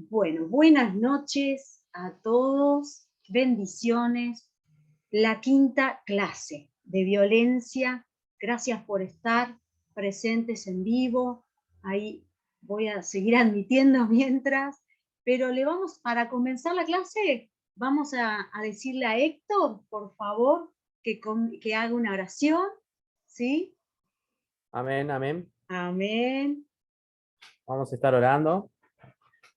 Bueno, buenas noches a todos, bendiciones. La quinta clase de violencia. Gracias por estar presentes en vivo. Ahí voy a seguir admitiendo mientras, pero para comenzar la clase, vamos a decirle a Héctor, por favor, que haga una oración, ¿sí? Amén, amén. Amén. Vamos a estar orando.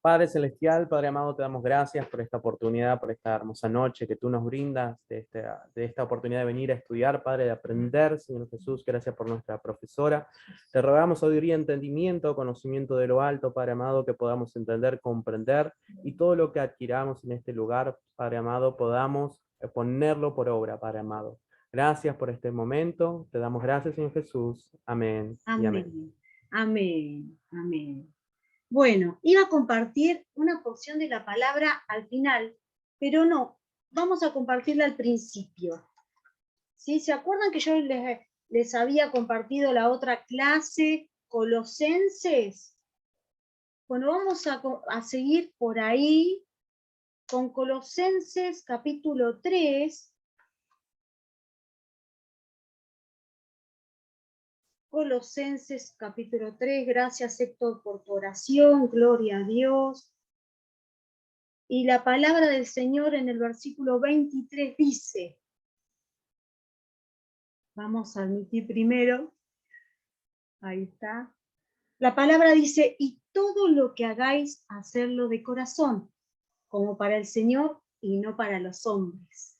Padre Celestial, Padre amado, te damos gracias por esta oportunidad, por esta hermosa noche que tú nos brindas, de esta oportunidad de venir a estudiar, Padre, de aprender, Señor Jesús. Gracias por nuestra profesora. Te rogamos sabiduría, entendimiento, conocimiento de lo alto, Padre amado, que podamos entender, comprender, y todo lo que adquiramos en este lugar, Padre amado, podamos ponerlo por obra, Padre amado. Gracias por este momento. Te damos gracias, Señor Jesús. Amén y amén. Amén. Amén. Amén. Bueno, iba a compartir una porción de la palabra al final, pero no, vamos a compartirla al principio. ¿Sí? ¿Se acuerdan que yo les había compartido la otra clase, Colosenses? Bueno, vamos a seguir por ahí con Colosenses capítulo 3. Colosenses capítulo 3, gracias Héctor por tu oración, gloria a Dios. Y la palabra del Señor en el versículo 23 dice, vamos a admitir primero, ahí está. La palabra dice, y todo lo que hagáis, hacerlo de corazón, como para el Señor y no para los hombres.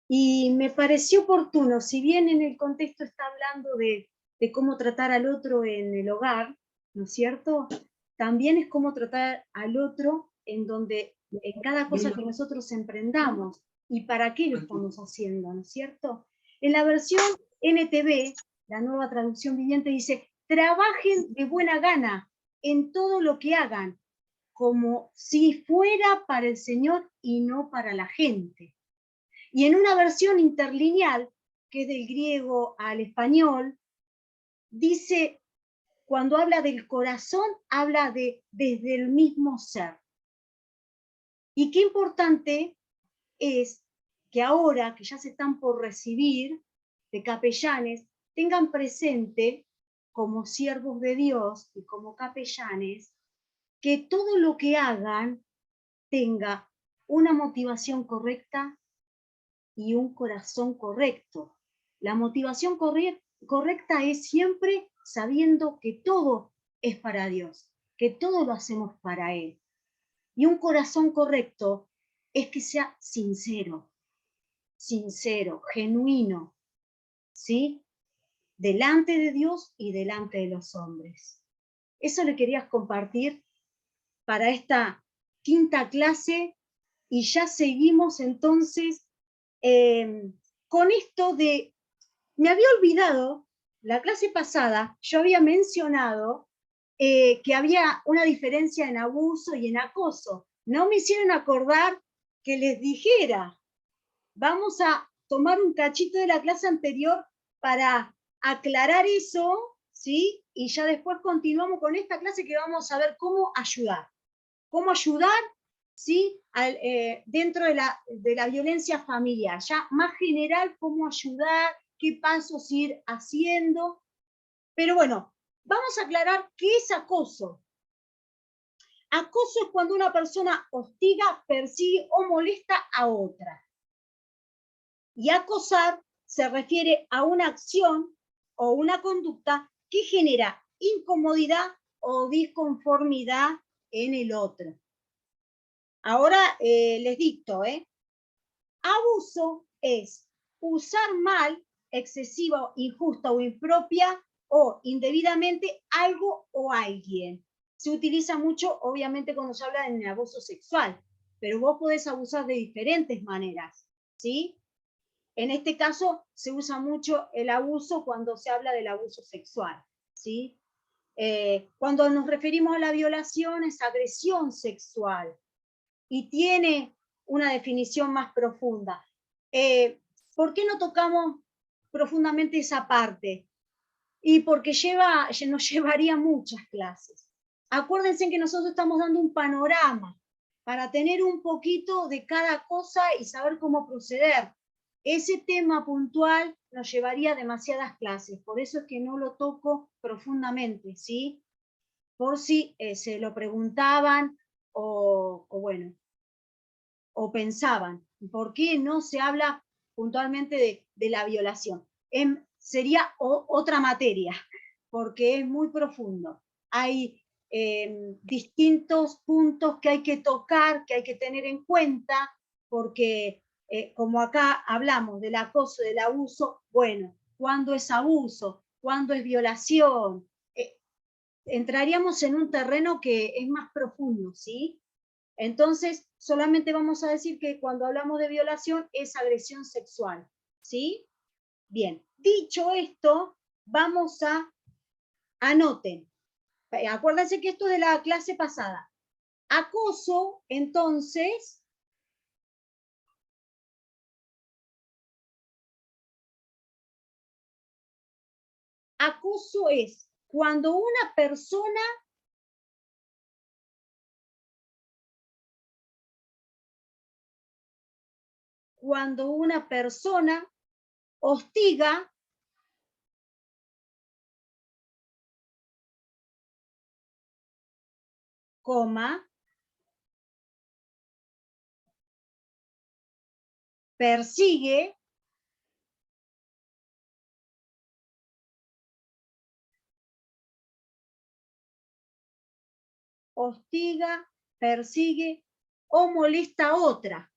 Y me pareció oportuno, si bien en el contexto está hablando de cómo tratar al otro en el hogar, ¿no es cierto? También es cómo tratar al otro en cada cosa que nosotros emprendamos y para qué lo estamos haciendo, ¿no es cierto? En la versión NTV, la nueva traducción viviente, dice, trabajen de buena gana en todo lo que hagan, como si fuera para el Señor y no para la gente. Y en una versión interlineal, que es del griego al español, dice, cuando habla del corazón, habla de desde el mismo ser. Y qué importante es que ahora que ya se están por recibir de capellanes, tengan presente como siervos de Dios y como capellanes, que todo lo que hagan tenga una motivación correcta y un corazón correcto. La motivación correcta es siempre sabiendo que todo es para Dios, que todo lo hacemos para Él. Y un corazón correcto es que sea sincero, genuino, ¿sí? Delante de Dios y delante de los hombres. Eso le querías compartir para esta quinta clase y ya seguimos entonces con esto de, me había olvidado, la clase pasada yo había mencionado que había una diferencia en abuso y en acoso. No me hicieron acordar que les dijera, vamos a tomar un cachito de la clase anterior para aclarar eso, ¿sí? Y ya después continuamos con esta clase que vamos a ver cómo ayudar. Cómo ayudar, ¿sí? Dentro de la violencia familiar. Ya más general, cómo ayudar, qué pasos ir haciendo. Pero bueno, vamos a aclarar qué es acoso. Acoso es cuando una persona hostiga, persigue o molesta a otra. Y acosar se refiere a una acción o una conducta que genera incomodidad o disconformidad en el otro. Ahora les dicto, Abuso es usar mal, excesiva, injusta o impropia o indebidamente algo o alguien. Se utiliza mucho, obviamente, cuando se habla de abuso sexual, pero vos podés abusar de diferentes maneras, ¿sí? En este caso, se usa mucho el abuso cuando se habla del abuso sexual, ¿sí? Cuando nos referimos a la violación, es agresión sexual y tiene una definición más profunda. ¿Por qué no tocamos profundamente esa parte? Y porque nos llevaría muchas clases, Acuérdense que nosotros estamos dando un panorama para tener un poquito de cada cosa y saber cómo proceder. Ese tema puntual nos llevaría demasiadas clases, por eso es que no lo toco profundamente, ¿sí? Por si se lo preguntaban bueno, o pensaban, ¿por qué no se habla puntualmente de la violación? Sería otra materia, porque es muy profundo. Hay distintos puntos que hay que tocar, que hay que tener en cuenta, porque como acá hablamos del acoso, del abuso, bueno, ¿cuándo es abuso? ¿Cuándo es violación? Entraríamos en un terreno que es más profundo, ¿sí? Entonces, solamente vamos a decir que cuando hablamos de violación es agresión sexual, ¿sí? Bien, dicho esto, vamos a, anoten, acuérdense que esto es de la clase pasada. Acoso, entonces, acoso es cuando una persona hostiga, persigue, hostiga, persigue o molesta a otra.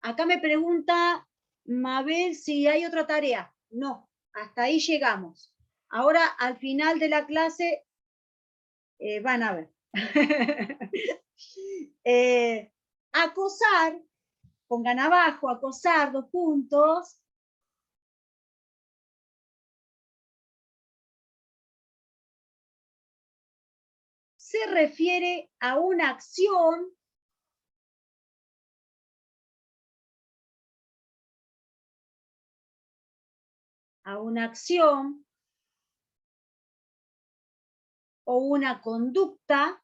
Acá me pregunta Mabel si hay otra tarea. No, hasta ahí llegamos. Ahora, al final de la clase, van a ver. Acosar, pongan abajo, acosar, 2 puntos. Se refiere a una acción o una conducta,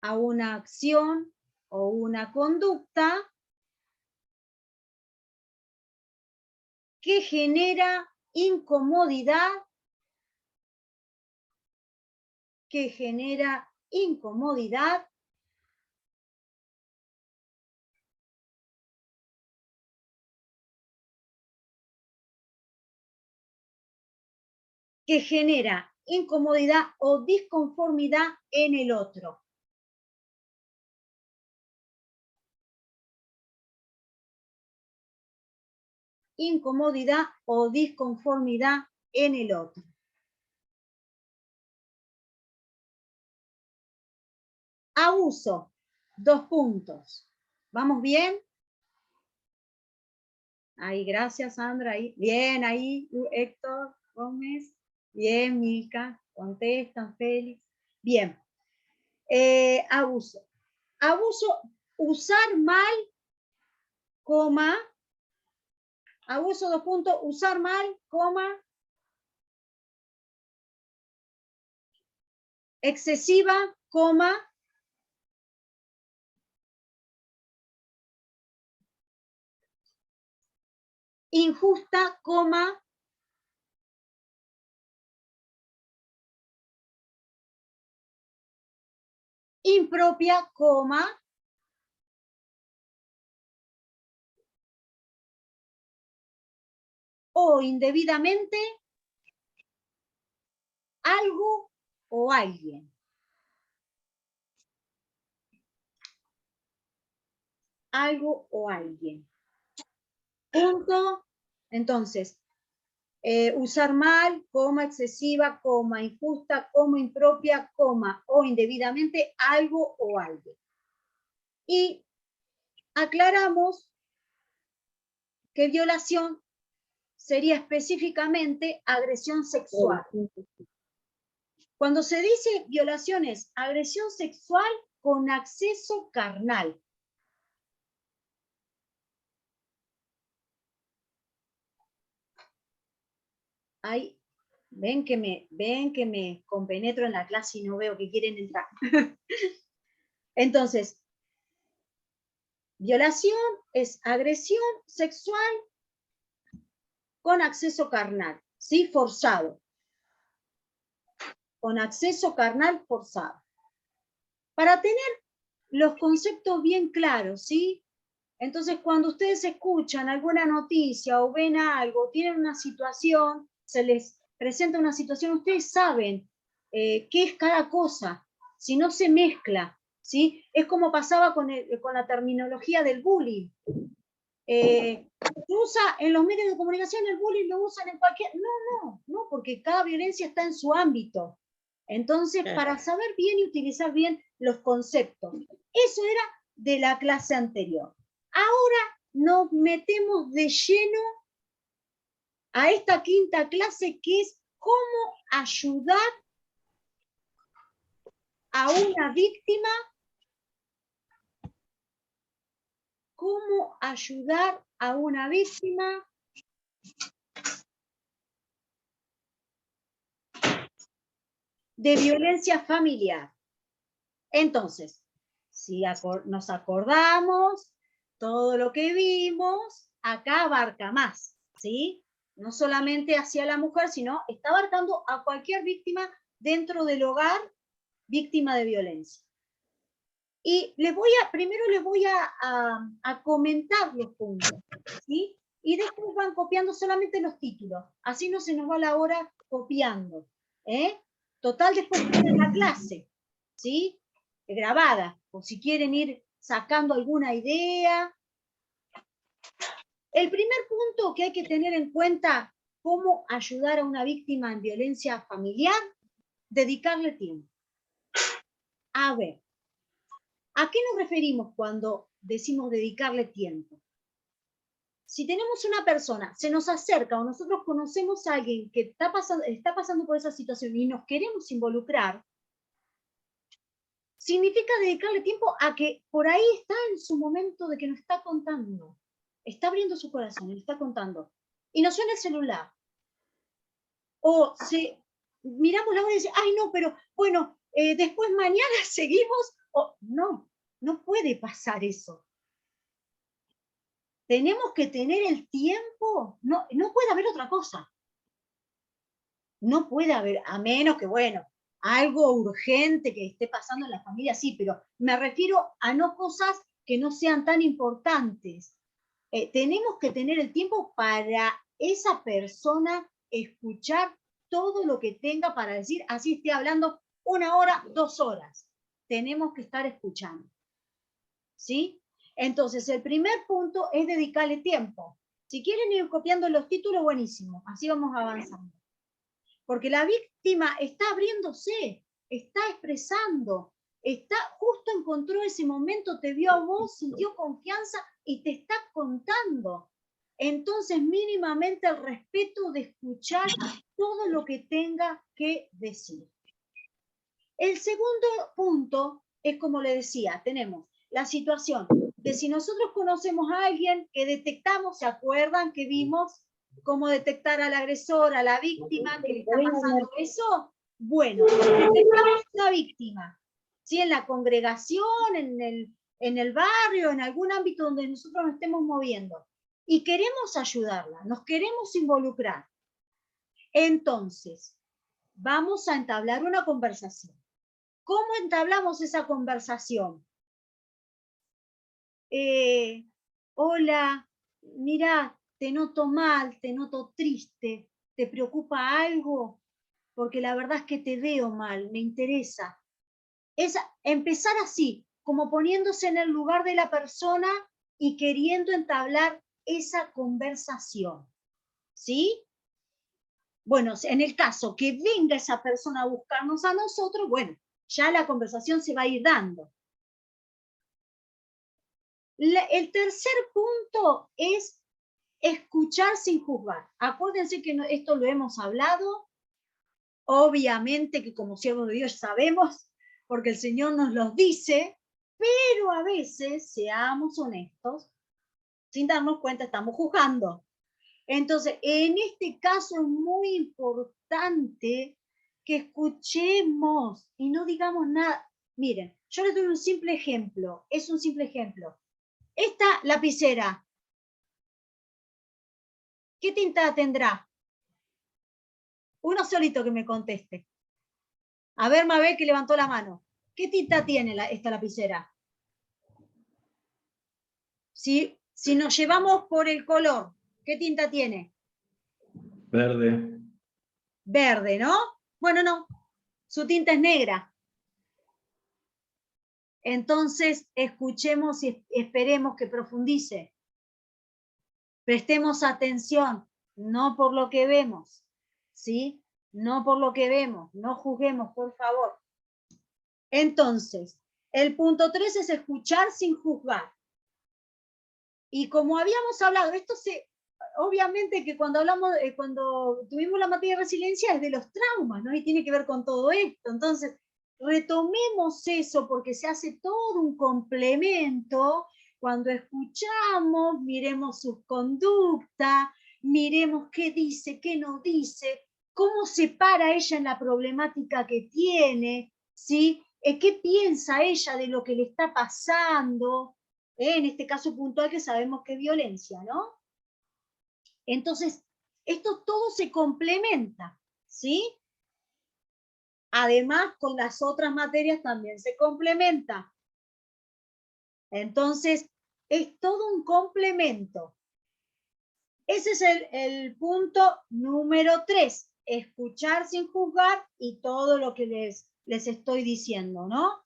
a una acción o una conducta que genera incomodidad, que genera incomodidad o disconformidad en el otro. Incomodidad o disconformidad en el otro. Abuso, 2 puntos. ¿Vamos bien? Ahí, gracias, Sandra. Ahí. Bien, ahí, Héctor Gómez. Bien, Milka. Contestan, Félix. Bien. Abuso. Abuso, usar mal, coma. Abuso, 2 puntos. Usar mal, coma. Excesiva, coma. Injusta, coma. Impropia, coma. O indebidamente algo o alguien. Algo o alguien. Punto. Entonces, usar mal, coma, excesiva, coma, injusta, coma, impropia, coma, o indebidamente algo o alguien. Y aclaramos que violación sería específicamente agresión sexual. Cuando se dice violación es agresión sexual con acceso carnal. Ahí, ven que me compenetro en la clase y no veo que quieren entrar. Entonces, violación es agresión sexual con acceso carnal, ¿sí? Forzado. Con acceso carnal forzado. Para tener los conceptos bien claros, ¿sí? Entonces, cuando ustedes escuchan alguna noticia o ven algo, tienen una situación, se les presenta una situación, ustedes saben qué es cada cosa, si no se mezcla, ¿sí? Es como pasaba con la terminología del bullying. Se usa en los medios de comunicación, el bullying lo usan en cualquier... No, porque cada violencia está en su ámbito. Entonces, para saber bien y utilizar bien los conceptos. Eso era de la clase anterior. Ahora nos metemos de lleno a esta quinta clase, que es cómo ayudar a una víctima, cómo ayudar a una víctima de violencia familiar. Entonces, si nos acordamos, todo lo que vimos, acá abarca más, ¿sí? No solamente hacia la mujer, sino está abarcando a cualquier víctima dentro del hogar, víctima de violencia. Y primero les voy a comentar los puntos, ¿sí? Y después van copiando solamente los títulos, así no se nos va la hora copiando, ¿eh? Total, después tienen la clase, ¿sí? Grabada, o si quieren ir sacando alguna idea. El primer punto que hay que tener en cuenta, cómo ayudar a una víctima en violencia familiar, dedicarle tiempo. A ver, ¿a qué nos referimos cuando decimos dedicarle tiempo? Si tenemos una persona, se nos acerca o nosotros conocemos a alguien que está pasando por esa situación y nos queremos involucrar, significa dedicarle tiempo a que por ahí está en su momento de que nos está contando. Está abriendo su corazón, le está contando. Y nos suena el celular. O miramos la hora y dice, ay no, pero bueno, después mañana seguimos. O, no puede pasar eso. Tenemos que tener el tiempo, no puede haber otra cosa. No puede haber, a menos que, bueno, algo urgente que esté pasando en la familia, sí, pero me refiero a no cosas que no sean tan importantes. Tenemos que tener el tiempo para esa persona escuchar todo lo que tenga para decir, así esté hablando 1 hora, 2 horas. Tenemos que estar escuchando. ¿Sí? Entonces, el primer punto es dedicarle tiempo. Si quieren ir copiando los títulos, buenísimo. Así vamos avanzando. Porque la víctima está abriéndose, está expresando, justo encontró ese momento, te vio a vos, sintió confianza y te está contando. Entonces, mínimamente el respeto de escuchar todo lo que tenga que decir. El segundo punto es, como le decía, tenemos la situación de si nosotros conocemos a alguien que detectamos, ¿se acuerdan que vimos cómo detectar al agresor, a la víctima, que le está pasando eso? Bueno, detectamos a la víctima, ¿sí? En la congregación, en el barrio, en algún ámbito donde nosotros nos estemos moviendo, y queremos ayudarla, nos queremos involucrar. Entonces, vamos a entablar una conversación. ¿Cómo entablamos esa conversación? Hola, mira, te noto mal, te noto triste, ¿te preocupa algo? Porque la verdad es que te veo mal, me interesa. Es empezar así, como poniéndose en el lugar de la persona y queriendo entablar esa conversación. ¿Sí? Bueno, en el caso que venga esa persona a buscarnos a nosotros, bueno, ya la conversación se va a ir dando. El tercer punto es escuchar sin juzgar. Acuérdense que esto lo hemos hablado, obviamente que como siervos de Dios sabemos, porque el Señor nos los dice, pero a veces, seamos honestos, sin darnos cuenta estamos juzgando. Entonces, en este caso es muy importante que escuchemos y no digamos nada. Miren, yo les doy un simple ejemplo, es un simple ejemplo. Esta lapicera, ¿qué tinta tendrá? Uno solito que me conteste. A ver, Mabel, que levantó la mano. ¿Qué tinta tiene esta lapicera? Si nos llevamos por el color, ¿qué tinta tiene? Verde. Verde, ¿no? Bueno, no. Su tinta es negra. Entonces, escuchemos y esperemos que profundice. Prestemos atención, no por lo que vemos, ¿sí? No por lo que vemos, no juzguemos, por favor. Entonces, el punto 3 es escuchar sin juzgar. Y como habíamos hablado, obviamente que cuando hablamos, cuando tuvimos la materia de resiliencia es de los traumas, ¿no? Y tiene que ver con todo esto. Entonces, retomemos eso porque se hace todo un complemento. Cuando escuchamos, miremos su conducta, miremos qué dice, qué no dice, cómo se para ella en la problemática que tiene, ¿sí? ¿Qué piensa ella de lo que le está pasando? En este caso puntual que sabemos que es violencia, ¿no? Entonces, esto todo se complementa, ¿sí? Además, con las otras materias también se complementa. Entonces, es todo un complemento. Ese es el punto número 3, escuchar sin juzgar y todo lo que les estoy diciendo, ¿no?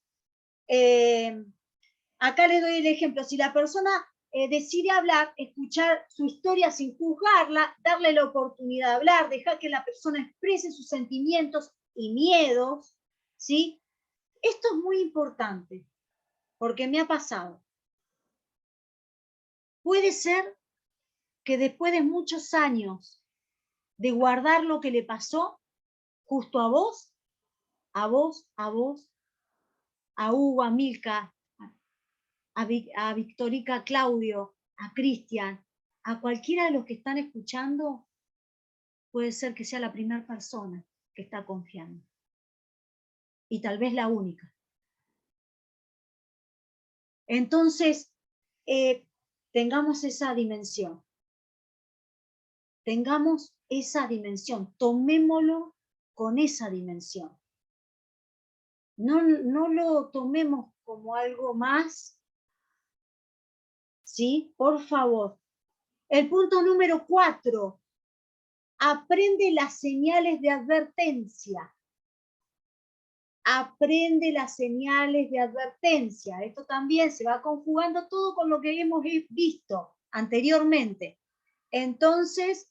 Acá les doy el ejemplo, si la persona decide hablar, escuchar su historia sin juzgarla, darle la oportunidad de hablar, dejar que la persona exprese sus sentimientos y miedos, ¿sí? Esto es muy importante, porque me ha pasado. Puede ser que después de muchos años de guardar lo que le pasó, justo a vos, a Hugo, a Milka, a Victorica, a Claudio, a Cristian, a cualquiera de los que están escuchando, puede ser que sea la primera persona que está confiando. Y tal vez la única. Entonces, tengamos esa dimensión. Tengamos esa dimensión. Tomémoslo con esa dimensión. No lo tomemos como algo más. ¿Sí? Por favor. El punto número 4. Aprende las señales de advertencia. Aprende las señales de advertencia. Esto también se va conjugando todo con lo que hemos visto anteriormente. Entonces,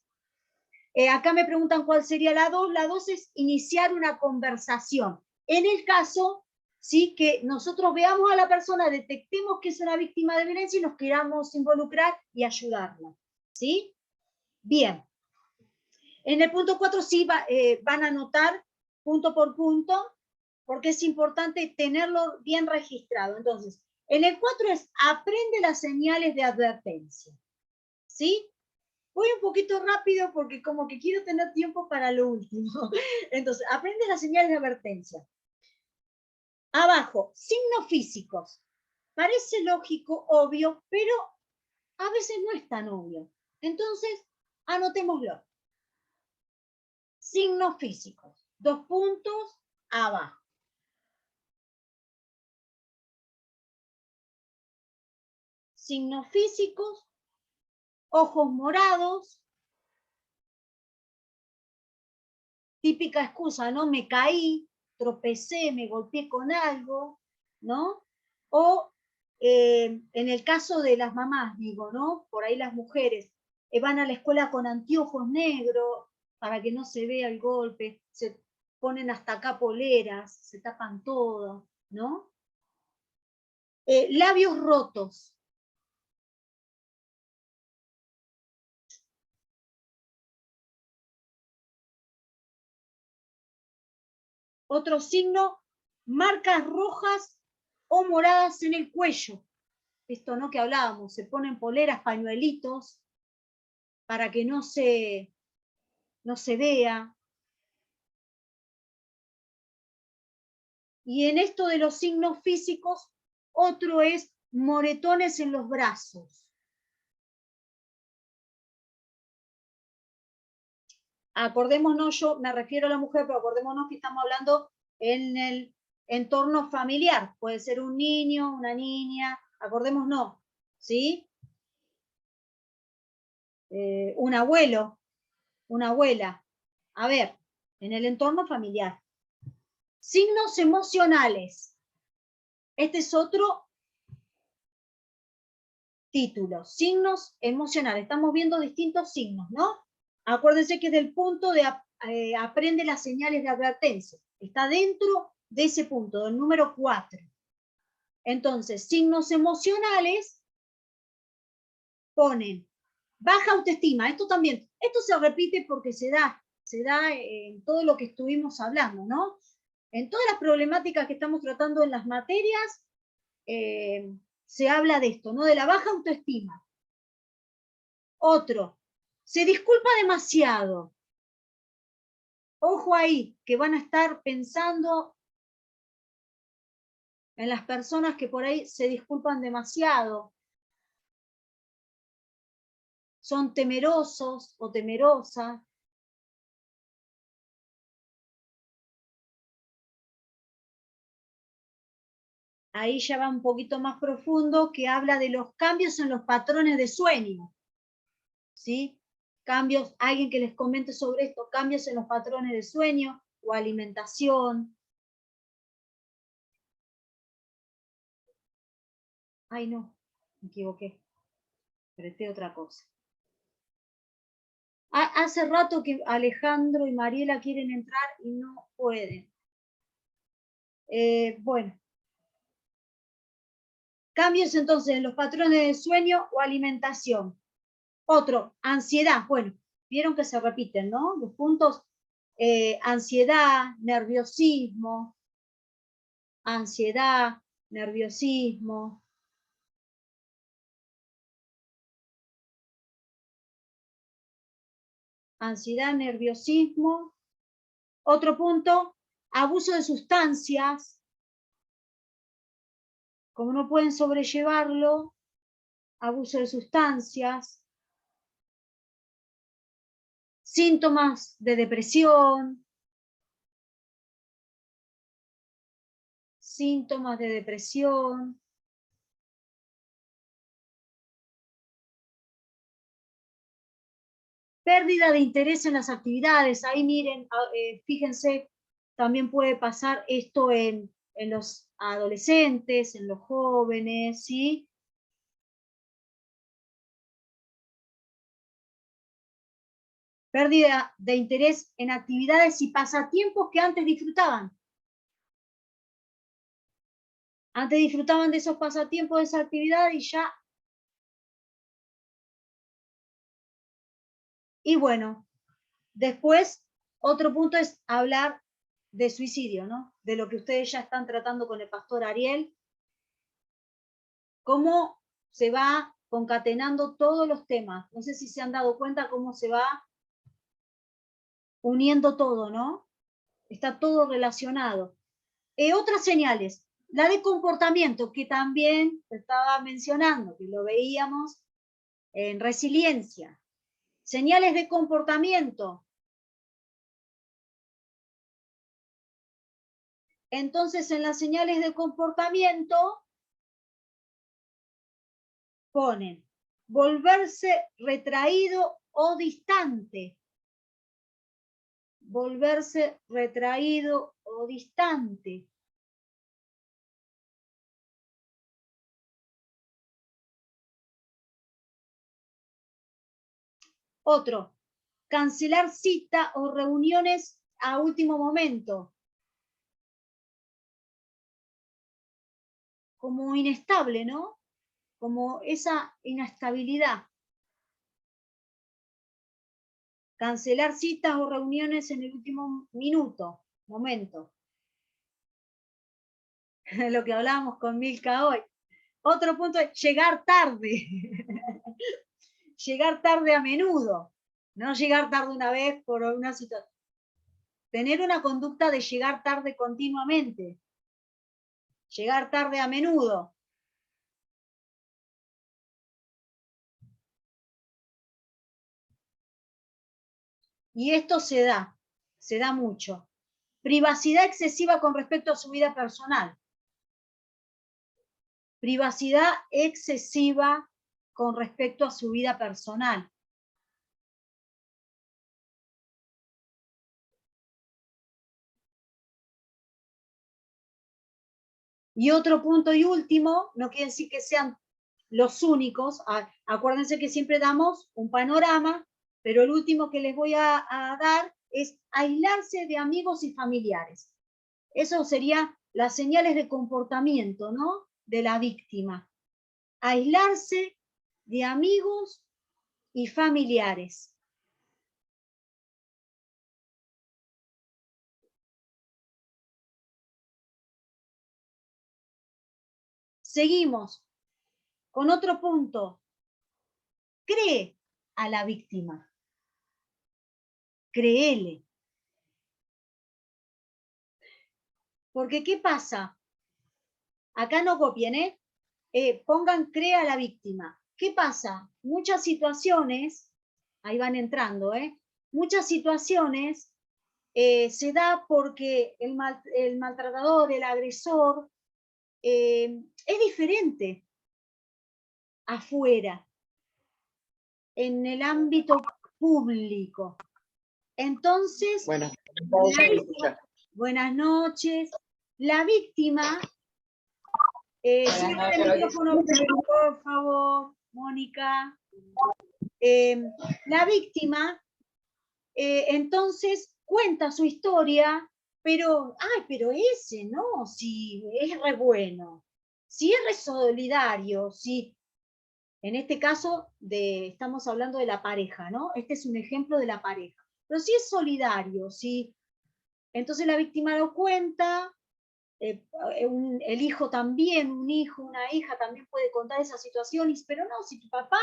acá me preguntan cuál sería la 2. La 2 es iniciar una conversación. En el caso, ¿sí?, que nosotros veamos a la persona, detectemos que es una víctima de violencia y nos queramos involucrar y ayudarla. ¿Sí? Bien. En el punto 4 sí van a anotar punto por punto, porque es importante tenerlo bien registrado. Entonces, en el 4 es aprende las señales de advertencia. ¿Sí? Voy un poquito rápido porque como que quiero tener tiempo para lo último. Entonces, aprende las señales de advertencia. Abajo, signos físicos. Parece lógico, obvio, pero a veces no es tan obvio. Entonces, anotémoslo. Signos físicos. 2 puntos abajo. Signos físicos, ojos morados, típica excusa, ¿no? Me caí, tropecé, me golpeé con algo, ¿no? O en el caso de las mamás, digo, ¿no? Por ahí las mujeres van a la escuela con anteojos negros para que no se vea el golpe, se ponen hasta acá poleras, se tapan todo, ¿no? Labios rotos. Otro signo, marcas rojas o moradas en el cuello. Esto, ¿no?, que hablábamos, se ponen poleras, pañuelitos, para que no se vea. Y en esto de los signos físicos, otro es moretones en los brazos. Acordémonos, yo me refiero a la mujer, pero acordémonos que estamos hablando en el entorno familiar. Puede ser un niño, una niña, acordémonos, ¿sí? Un abuelo, una abuela. A ver, en el entorno familiar. Signos emocionales. Este es otro título. Signos emocionales. Estamos viendo distintos signos, ¿no? Acuérdense que del punto de aprende las señales de advertencia. Está dentro de ese punto, del número 4. Entonces, signos emocionales ponen baja autoestima. Esto también, esto se repite porque se da en todo lo que estuvimos hablando, ¿no? En todas las problemáticas que estamos tratando en las materias, se habla de esto, ¿no? De la baja autoestima. Otro, se disculpa demasiado. Ojo ahí, que van a estar pensando en las personas que por ahí se disculpan demasiado. Son temerosos o temerosas. Ahí ya va un poquito más profundo, que habla de los cambios en los patrones de sueño. ¿Sí? Cambios, alguien que les comente sobre esto, cambios en los patrones de sueño o alimentación. Ay, no, me equivoqué. Apreté otra cosa. Hace rato que Alejandro y Mariela quieren entrar y no pueden. Bueno. Cambios entonces en los patrones de sueño o alimentación. Otro, ansiedad. Bueno, vieron que se repiten, ¿no? Los puntos, ansiedad, nerviosismo, ansiedad, nerviosismo. Ansiedad, nerviosismo. Otro punto, abuso de sustancias. Como no pueden sobrellevarlo, abuso de sustancias. Síntomas de depresión. Síntomas de depresión. Pérdida de interés en las actividades. Ahí miren, fíjense, también puede pasar esto en los adolescentes, en los jóvenes, ¿sí? Pérdida de interés en actividades y pasatiempos que antes disfrutaban. Antes disfrutaban de esos pasatiempos, de esa actividad y ya. Y bueno, después, otro punto es hablar de suicidio, ¿no? De lo que ustedes ya están tratando con el pastor Ariel. Cómo se va concatenando todos los temas. No sé si se han dado cuenta cómo se va uniendo todo, ¿no? Está todo relacionado. Otras señales, la de comportamiento, que también estaba mencionando, que lo veíamos en resiliencia. Señales de comportamiento. Entonces, en las señales de comportamiento ponen volverse retraído o distante. Volverse retraído o distante. Otro, cancelar cita o reuniones a último momento. Como inestable, ¿no? Como esa inestabilidad. Cancelar citas o reuniones en el último minuto, momento. Lo que hablábamos con Milka hoy. Otro punto es llegar tarde. llegar tarde a menudo, no llegar tarde una vez por una situación. Tener una conducta de llegar tarde continuamente, llegar tarde a menudo. Y esto se da mucho. Privacidad excesiva con respecto a su vida personal. Privacidad excesiva con respecto a su vida personal. Y otro punto y último, no quiere decir que sean los únicos, acuérdense que siempre damos un panorama, pero el último que les voy a dar es aislarse de amigos y familiares. Eso sería las señales de comportamiento, ¿no?, de la víctima. Aislarse de amigos y familiares. Seguimos con otro punto. Cree a la víctima. Créele. Porque, ¿qué pasa? Acá no copien, pongan cree a la víctima. ¿Qué pasa? Muchas situaciones, ahí van entrando, muchas situaciones se da porque el maltratador, el agresor, es diferente afuera, en el ámbito público. Entonces, buenas noches. La víctima, cierra el micrófono, por favor, Mónica. La víctima, entonces, cuenta su historia, pero ese no, si es re bueno, si es re solidario, si, en este caso, estamos hablando de la pareja, ¿no? Este es un ejemplo de la pareja. Pero si es solidario, si, entonces la víctima lo cuenta, el hijo también, un hijo, una hija también puede contar esas situaciones, pero no, si tu papá,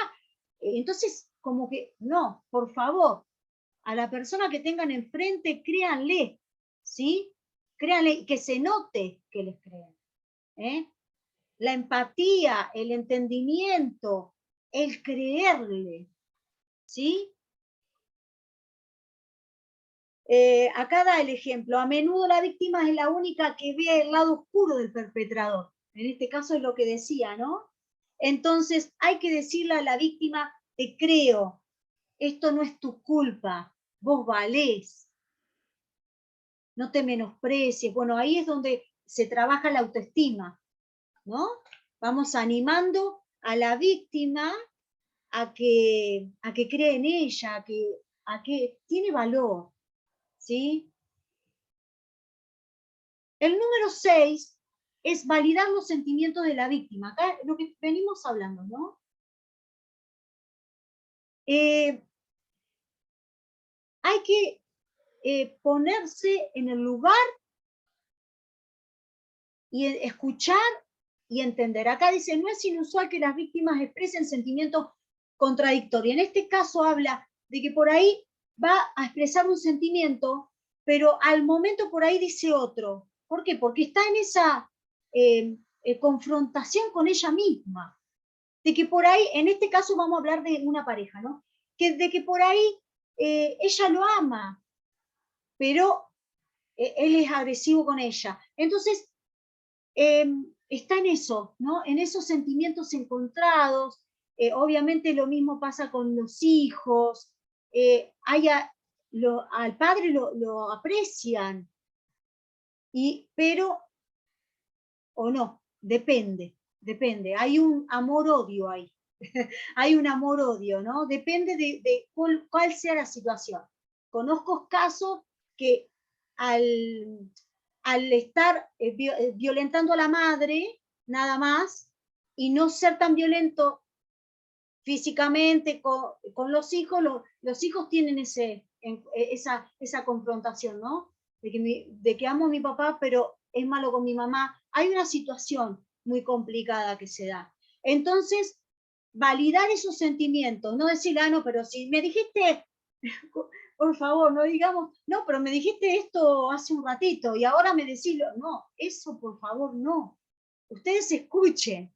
entonces como que, no, por favor, a la persona que tengan enfrente, créanle, ¿sí? Créanle, que se note que les crean, La empatía, el entendimiento, el creerle, ¿sí? Acá da el ejemplo. A menudo la víctima es la única que ve el lado oscuro del perpetrador. En este caso es lo que decía, ¿no? Entonces hay que decirle a la víctima, te creo, esto no es tu culpa, vos valés, no te menosprecies. Bueno, ahí es donde se trabaja la autoestima, ¿no? Vamos animando a la víctima a que cree en ella, a que tiene valor, ¿sí? El número 6 es validar los sentimientos de la víctima. Acá lo que venimos hablando, ¿no? Hay que ponerse en el lugar y escuchar y entender. Acá dice, no es inusual que las víctimas expresen sentimientos contradictorios. En este caso habla de que por ahí va a expresar un sentimiento, pero al momento por ahí dice otro. ¿Por qué? Porque está en esa confrontación con ella misma. De que por ahí, en este caso vamos a hablar de una pareja, ¿no? De que por ahí ella lo ama, pero él es agresivo con ella. Entonces, está en eso, ¿no? En esos sentimientos encontrados. Obviamente lo mismo pasa con los hijos. Al padre lo aprecian, pero, o no, depende. Hay un amor-odio ahí. Hay un amor-odio, ¿no? Depende de cuál sea la situación. Conozco casos que al estar violentando a la madre, nada más, y no ser tan violento físicamente con los hijos, los hijos tienen esa confrontación, ¿no? De que amo a mi papá, pero es malo con mi mamá. Hay una situación muy complicada que se da. Entonces, validar esos sentimientos, no decir, no, pero si me dijiste, por favor, no digamos, no, pero me dijiste esto hace un ratito y ahora me decís, no, eso por favor no. Ustedes escuchen,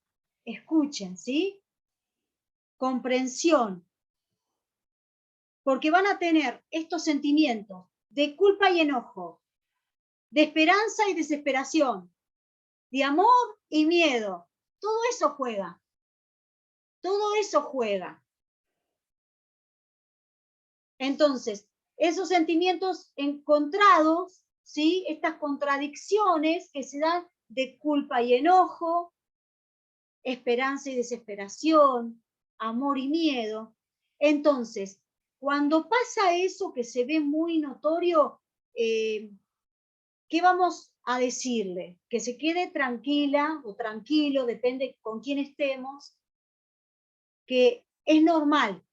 ¿sí? Comprensión. Porque van a tener estos sentimientos de culpa y enojo, de esperanza y desesperación, de amor y miedo. Todo eso juega. Todo eso juega. Entonces, esos sentimientos encontrados, ¿sí? Estas contradicciones que se dan de culpa y enojo, esperanza y desesperación, amor y miedo. Entonces, cuando pasa eso que se ve muy notorio, ¿qué vamos a decirle? Que se quede tranquila o tranquilo, depende con quién estemos, que es normal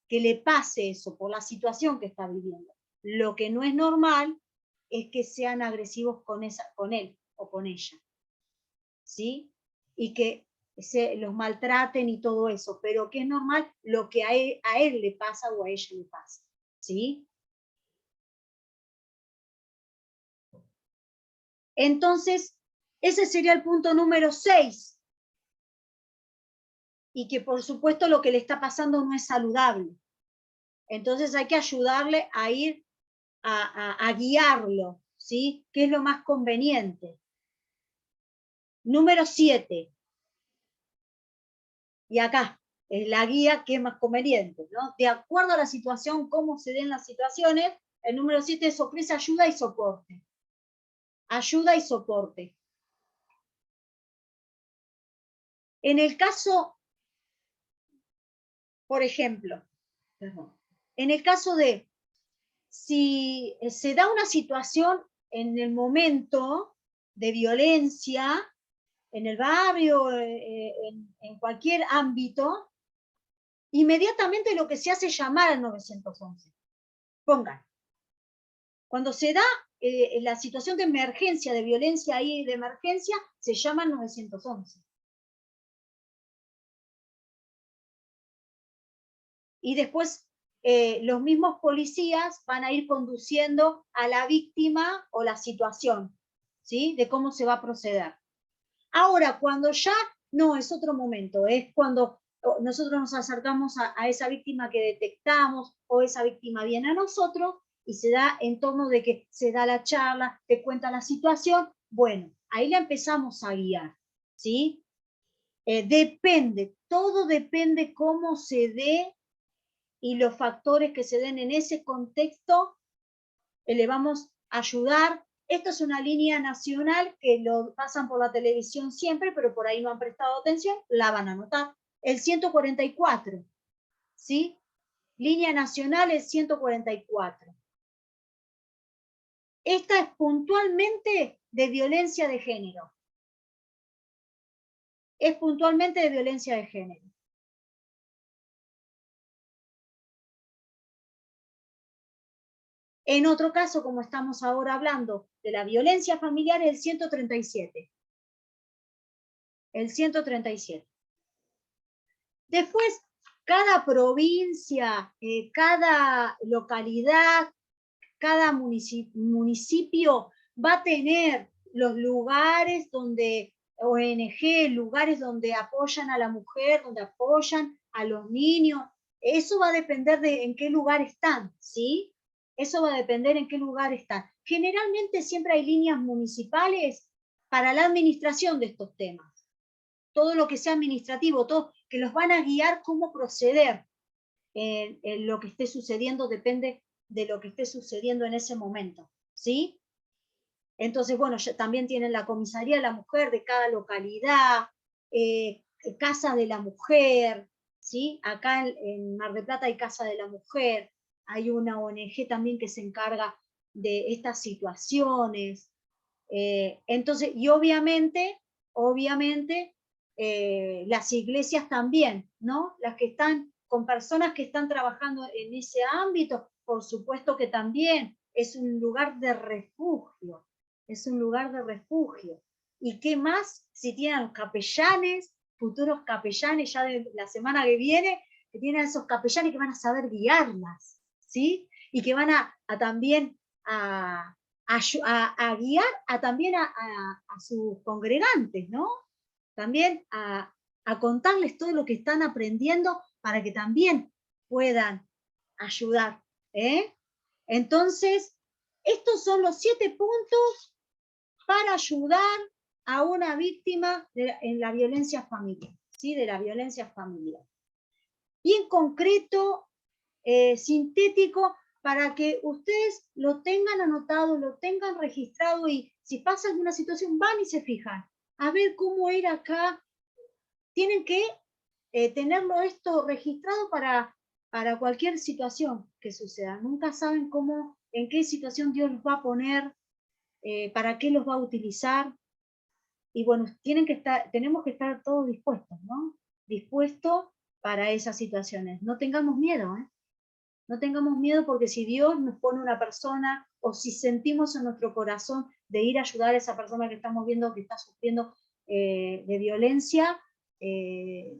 que le pase eso por la situación que está viviendo. Lo que no es normal es que sean agresivos con él o con ella, ¿sí? Y que los maltraten y todo eso, pero que es normal lo que a él le pasa o a ella le pasa, ¿sí? Entonces, ese sería el punto número 6. Y que por supuesto lo que le está pasando no es saludable. Entonces hay que ayudarle a ir a guiarlo, ¿sí? ¿Qué es lo más conveniente? Número 7. Y acá, es la guía que es más conveniente, ¿no? De acuerdo a la situación, cómo se den las situaciones, el número 7 es ofrece ayuda y soporte. Ayuda y soporte. En el caso, por ejemplo, en el caso de si se da una situación en el momento de violencia, en el barrio, en cualquier ámbito, inmediatamente lo que se hace es llamar al 911. Pongan. Cuando se da la situación de emergencia, de violencia y de emergencia, se llama al 911. Y después los mismos policías van a ir conduciendo a la víctima o la situación, ¿sí? De cómo se va a proceder. Ahora, cuando ya no, es otro momento, es cuando nosotros nos acercamos a esa víctima que detectamos o esa víctima viene a nosotros y se da en torno de que se da la charla, te cuenta la situación, bueno, ahí la empezamos a guiar, ¿sí? Depende, todo depende cómo se dé y los factores que se den en ese contexto, le vamos a ayudar. Esto es una línea nacional que lo pasan por la televisión siempre, pero por ahí no han prestado atención, la van a notar. El 144, ¿sí? Línea nacional el 144. Esta es puntualmente de violencia de género. Es puntualmente de violencia de género. En otro caso, como estamos ahora hablando de la violencia familiar, el 137. El 137. Después, cada provincia, cada localidad, cada municipio va a tener los lugares donde, ONG, lugares donde apoyan a la mujer, donde apoyan a los niños. Eso va a depender de en qué lugar están, ¿sí? Eso va a depender en qué lugar están. Generalmente siempre hay líneas municipales para la administración de estos temas. Todo lo que sea administrativo, todo, que los van a guiar cómo proceder en lo que esté sucediendo, depende de lo que esté sucediendo en ese momento, ¿sí? Entonces, bueno, también tienen la comisaría de la mujer de cada localidad, casa de la mujer, ¿sí? Acá en Mar del Plata hay casa de la mujer, hay una ONG también que se encarga de estas situaciones. Entonces, y obviamente, las iglesias también, ¿no? Las que están con personas que están trabajando en ese ámbito, por supuesto que también es un lugar de refugio, es un lugar de refugio. ¿Y qué más? Si tienen capellanes futuros capellanes ya de la semana que viene, que tienen esos capellanes que van a saber guiarlas, ¿sí? Y que van a también a guiar también a sus congregantes, ¿no? También a contarles todo lo que están aprendiendo para que también puedan ayudar. Entonces, estos son los 7 puntos para ayudar a una víctima en la violencia familiar, ¿sí? De la violencia familiar. Bien concreto, sintético, para que ustedes lo tengan anotado, lo tengan registrado y si pasa alguna situación van y se fijan. A ver cómo era acá. Tienen que tenerlo esto registrado para cualquier situación que suceda. Nunca saben cómo, en qué situación Dios los va a poner, para qué los va a utilizar. Y bueno, tenemos que estar todos dispuestos, ¿no? Dispuestos para esas situaciones. No tengamos miedo, ¿eh? No tengamos miedo porque si Dios nos pone una persona o si sentimos en nuestro corazón de ir a ayudar a esa persona que estamos viendo que está sufriendo de violencia,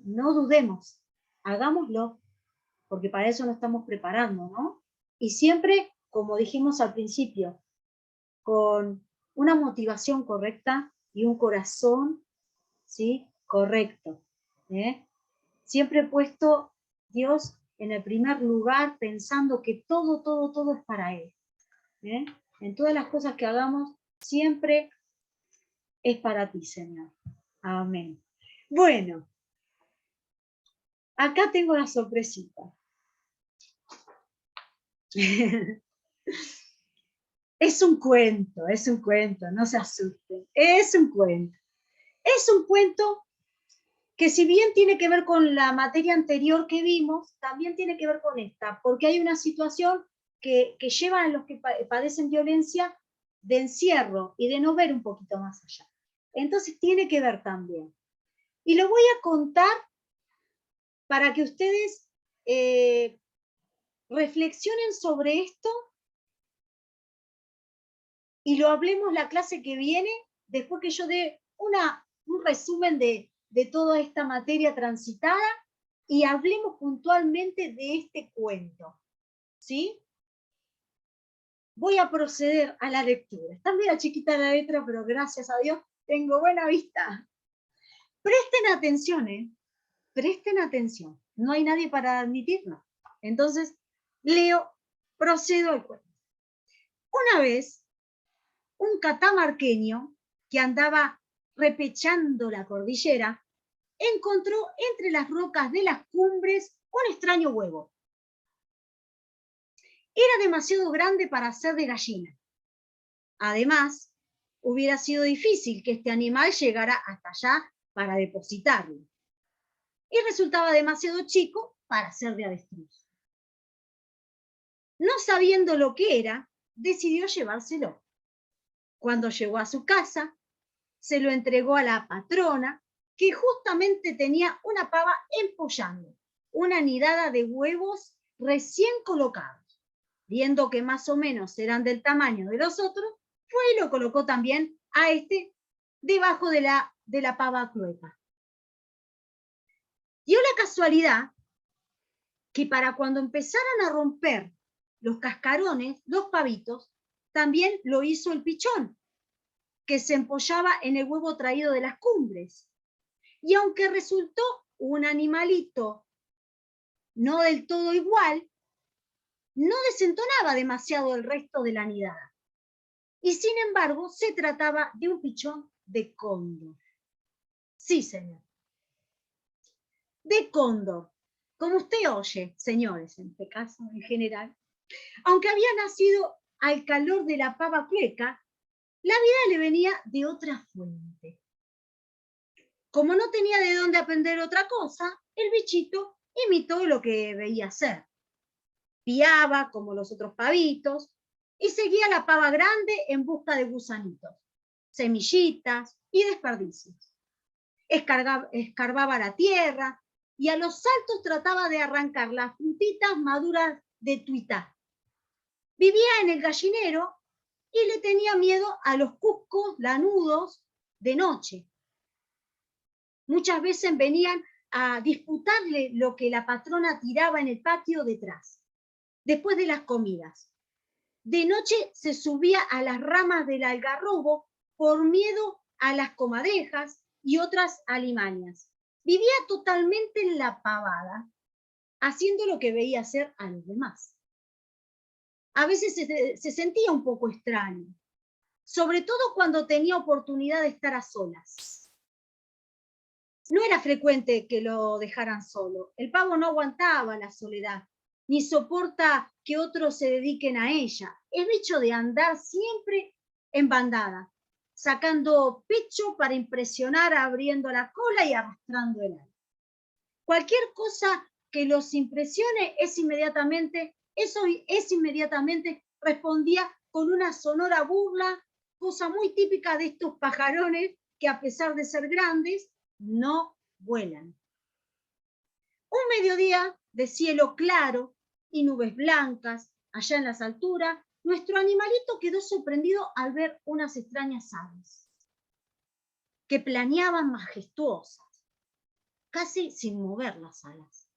no dudemos, hagámoslo, porque para eso nos estamos preparando, ¿no? Y siempre, como dijimos al principio, con una motivación correcta y un corazón, ¿sí? Correcto. Siempre he puesto Dios en el primer lugar, pensando que todo es para Él. En todas las cosas que hagamos, siempre es para ti, Señor. Amén. Bueno, acá tengo la sorpresita. Es un cuento, no se asusten. Es un cuento. Es un cuento que si bien tiene que ver con la materia anterior que vimos, también tiene que ver con esta, porque hay una situación que lleva a los que padecen violencia de encierro y de no ver un poquito más allá. Entonces tiene que ver también. Y lo voy a contar para que ustedes reflexionen sobre esto y lo hablemos la clase que viene, después que yo dé un resumen de toda esta materia transitada y hablemos puntualmente de este cuento, ¿sí? Voy a proceder a la lectura. Está medio chiquita la letra, pero gracias a Dios tengo buena vista. Presten atención, presten atención. No hay nadie para admitirlo. Entonces, procedo al cuento. Una vez, un catamarqueño que andaba repechando la cordillera, encontró entre las rocas de las cumbres un extraño huevo. Era demasiado grande para ser de gallina. Además, hubiera sido difícil que este animal llegara hasta allá para depositarlo. Y resultaba demasiado chico para ser de avestruz. No sabiendo lo que era, decidió llevárselo. Cuando llegó a su casa, se lo entregó a la patrona, que justamente tenía una pava empollando, una nidada de huevos recién colocados. Viendo que más o menos eran del tamaño de los otros, fue y lo colocó también a este debajo de la pava clueca. Dio la casualidad que para cuando empezaran a romper los cascarones, los pavitos, también lo hizo el pichón, que se empollaba en el huevo traído de las cumbres. Y aunque resultó un animalito no del todo igual, no desentonaba demasiado el resto de la nidada. Y sin embargo, se trataba de un pichón de cóndor. Sí, señor. De cóndor. Como usted oye, señores, en este caso en general, aunque había nacido al calor de la pava clueca, la vida le venía de otra fuente. Como no tenía de dónde aprender otra cosa, el bichito imitó lo que veía hacer. Piaba como los otros pavitos y seguía la pava grande en busca de gusanitos, semillitas y desperdicios. Escarbaba la tierra y a los saltos trataba de arrancar las frutitas maduras de tuitá. Vivía en el gallinero y le tenía miedo a los cuscos lanudos de noche. Muchas veces venían a disputarle lo que la patrona tiraba en el patio detrás, después de las comidas. De noche se subía a las ramas del algarrobo por miedo a las comadrejas y otras alimañas. Vivía totalmente en la pavada, haciendo lo que veía hacer a los demás. A veces se sentía un poco extraño, sobre todo cuando tenía oportunidad de estar a solas. No era frecuente que lo dejaran solo. El pavo no aguantaba la soledad, ni soporta que otros se dediquen a ella. Es bicho de andar siempre en bandada, sacando pecho para impresionar, abriendo la cola y arrastrando el ala. Cualquier cosa que los impresione eso es inmediatamente respondía con una sonora burla, cosa muy típica de estos pajarones que a pesar de ser grandes, no vuelan. Un mediodía de cielo claro y nubes blancas, allá en las alturas, nuestro animalito quedó sorprendido al ver unas extrañas aves que planeaban majestuosas, casi sin mover las alas.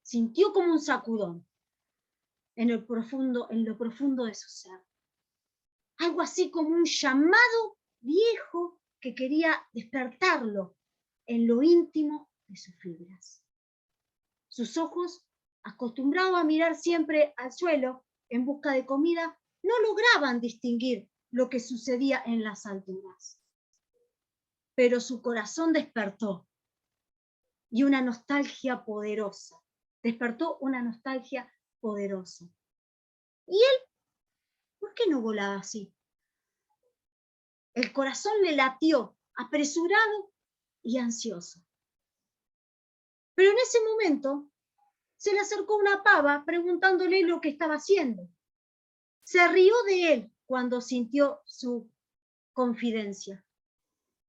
Sintió como un sacudón en lo profundo de su ser. Algo así como un llamado viejo que quería despertarlo en lo íntimo de sus fibras. Sus ojos, acostumbrados a mirar siempre al suelo en busca de comida, no lograban distinguir lo que sucedía en las alturas. Pero su corazón despertó y una nostalgia poderosa. Despertó una nostalgia poderosa. ¿Y él por qué no volaba así? El corazón le latió, apresurado y ansioso. Pero en ese momento se le acercó una pava preguntándole lo que estaba haciendo. Se rió de él cuando sintió su confidencia.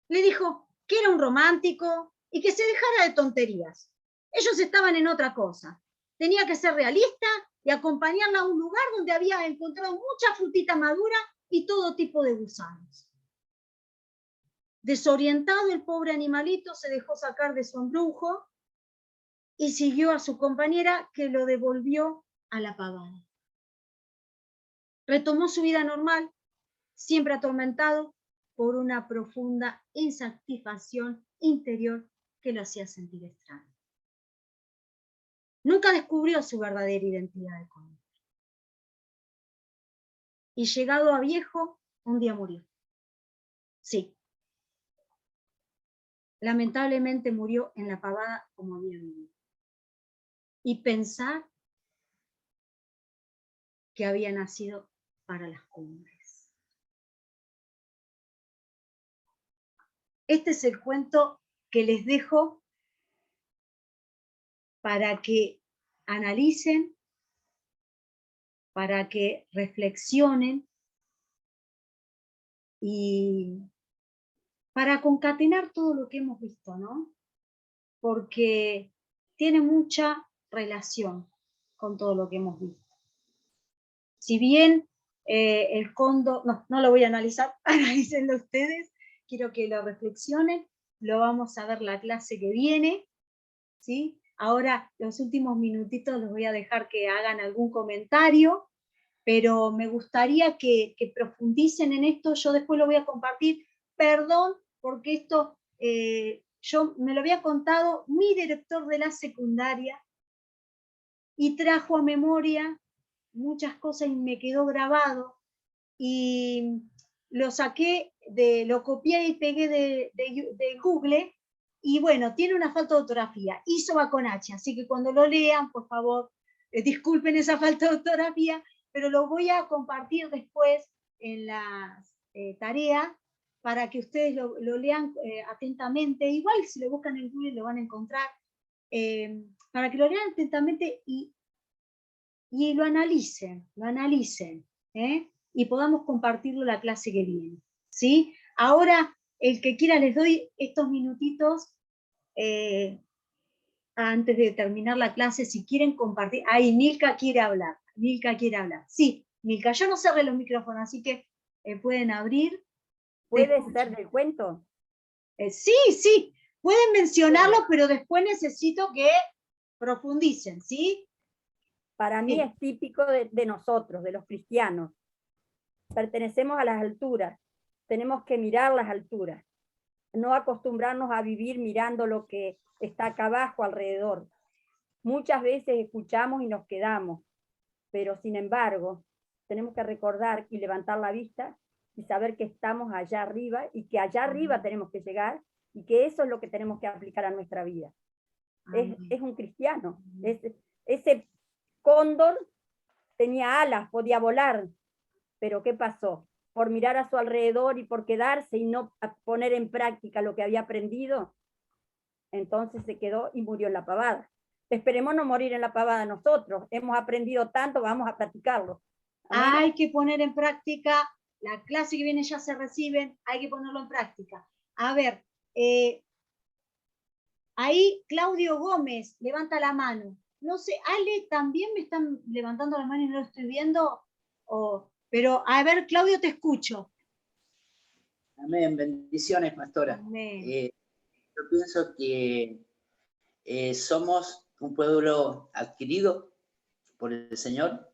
Le dijo que era un romántico y que se dejara de tonterías. Ellos estaban en otra cosa. Tenía que ser realista y acompañarla a un lugar donde había encontrado mucha frutita madura y todo tipo de gusanos. Desorientado, el pobre animalito se dejó sacar de su embrujo y siguió a su compañera, que lo devolvió a la pavada. Retomó su vida normal, siempre atormentado por una profunda insatisfacción interior que lo hacía sentir extraño. Nunca descubrió su verdadera identidad de cóndor. Y llegado a viejo, un día murió. Sí. Lamentablemente murió en la pavada como había vivido. Y pensar que había nacido para las cumbres. Este es el cuento que les dejo para que analicen, para que reflexionen y para concatenar todo lo que hemos visto, ¿no? Porque tiene mucha relación con todo lo que hemos visto. Si bien el cóndor, no lo voy a analizar, analícenlo ustedes, quiero que lo reflexionen, lo vamos a ver la clase que viene, ¿sí? Ahora los últimos minutitos los voy a dejar que hagan algún comentario, pero me gustaría que profundicen en esto, yo después lo voy a compartir, perdón, porque esto yo me lo había contado mi director de la secundaria y trajo a memoria muchas cosas y me quedó grabado y lo saqué, lo copié y pegué de Google y bueno, tiene una falta de ortografía, hizo va con H, así que cuando lo lean, por favor, disculpen esa falta de ortografía, pero lo voy a compartir después en las tareas para que ustedes lo lean atentamente, igual si lo buscan en Google lo van a encontrar, para que lo lean atentamente y lo analicen, y podamos compartirlo la clase que viene, ¿sí? Ahora, el que quiera les doy estos minutitos antes de terminar la clase, si quieren compartir. Ahí, Milka quiere hablar, Sí, Milka, yo no cerré los micrófonos, así que pueden abrir. ¿Puede ser del cuento? Sí, pueden mencionarlo, pero después necesito que profundicen, ¿sí? Para mí Sí. es típico de nosotros, de los cristianos. Pertenecemos a las alturas, tenemos que mirar las alturas, no acostumbrarnos a vivir mirando lo que está acá abajo alrededor. Muchas veces escuchamos y nos quedamos, pero sin embargo, tenemos que recordar y levantar la vista y saber que estamos allá arriba y que allá arriba tenemos que llegar y que eso es lo que tenemos que aplicar a nuestra vida. Es un cristiano. Ese cóndor tenía alas, podía volar, pero ¿qué pasó? Por mirar a su alrededor y por quedarse y no poner en práctica lo que había aprendido, entonces se quedó y murió en la pavada. Esperemos no morir en la pavada nosotros. Hemos aprendido tanto, vamos a practicarlo. Amén. Hay que poner en práctica, la clase que viene ya se reciben, hay que ponerlo en práctica. A ver, ahí Claudio Gómez levanta la mano. No sé, Ale, también me están levantando la mano y no lo estoy viendo. Pero, a ver, Claudio, te escucho. Amén, bendiciones, pastora. Amén. Yo pienso que somos un pueblo adquirido por el Señor.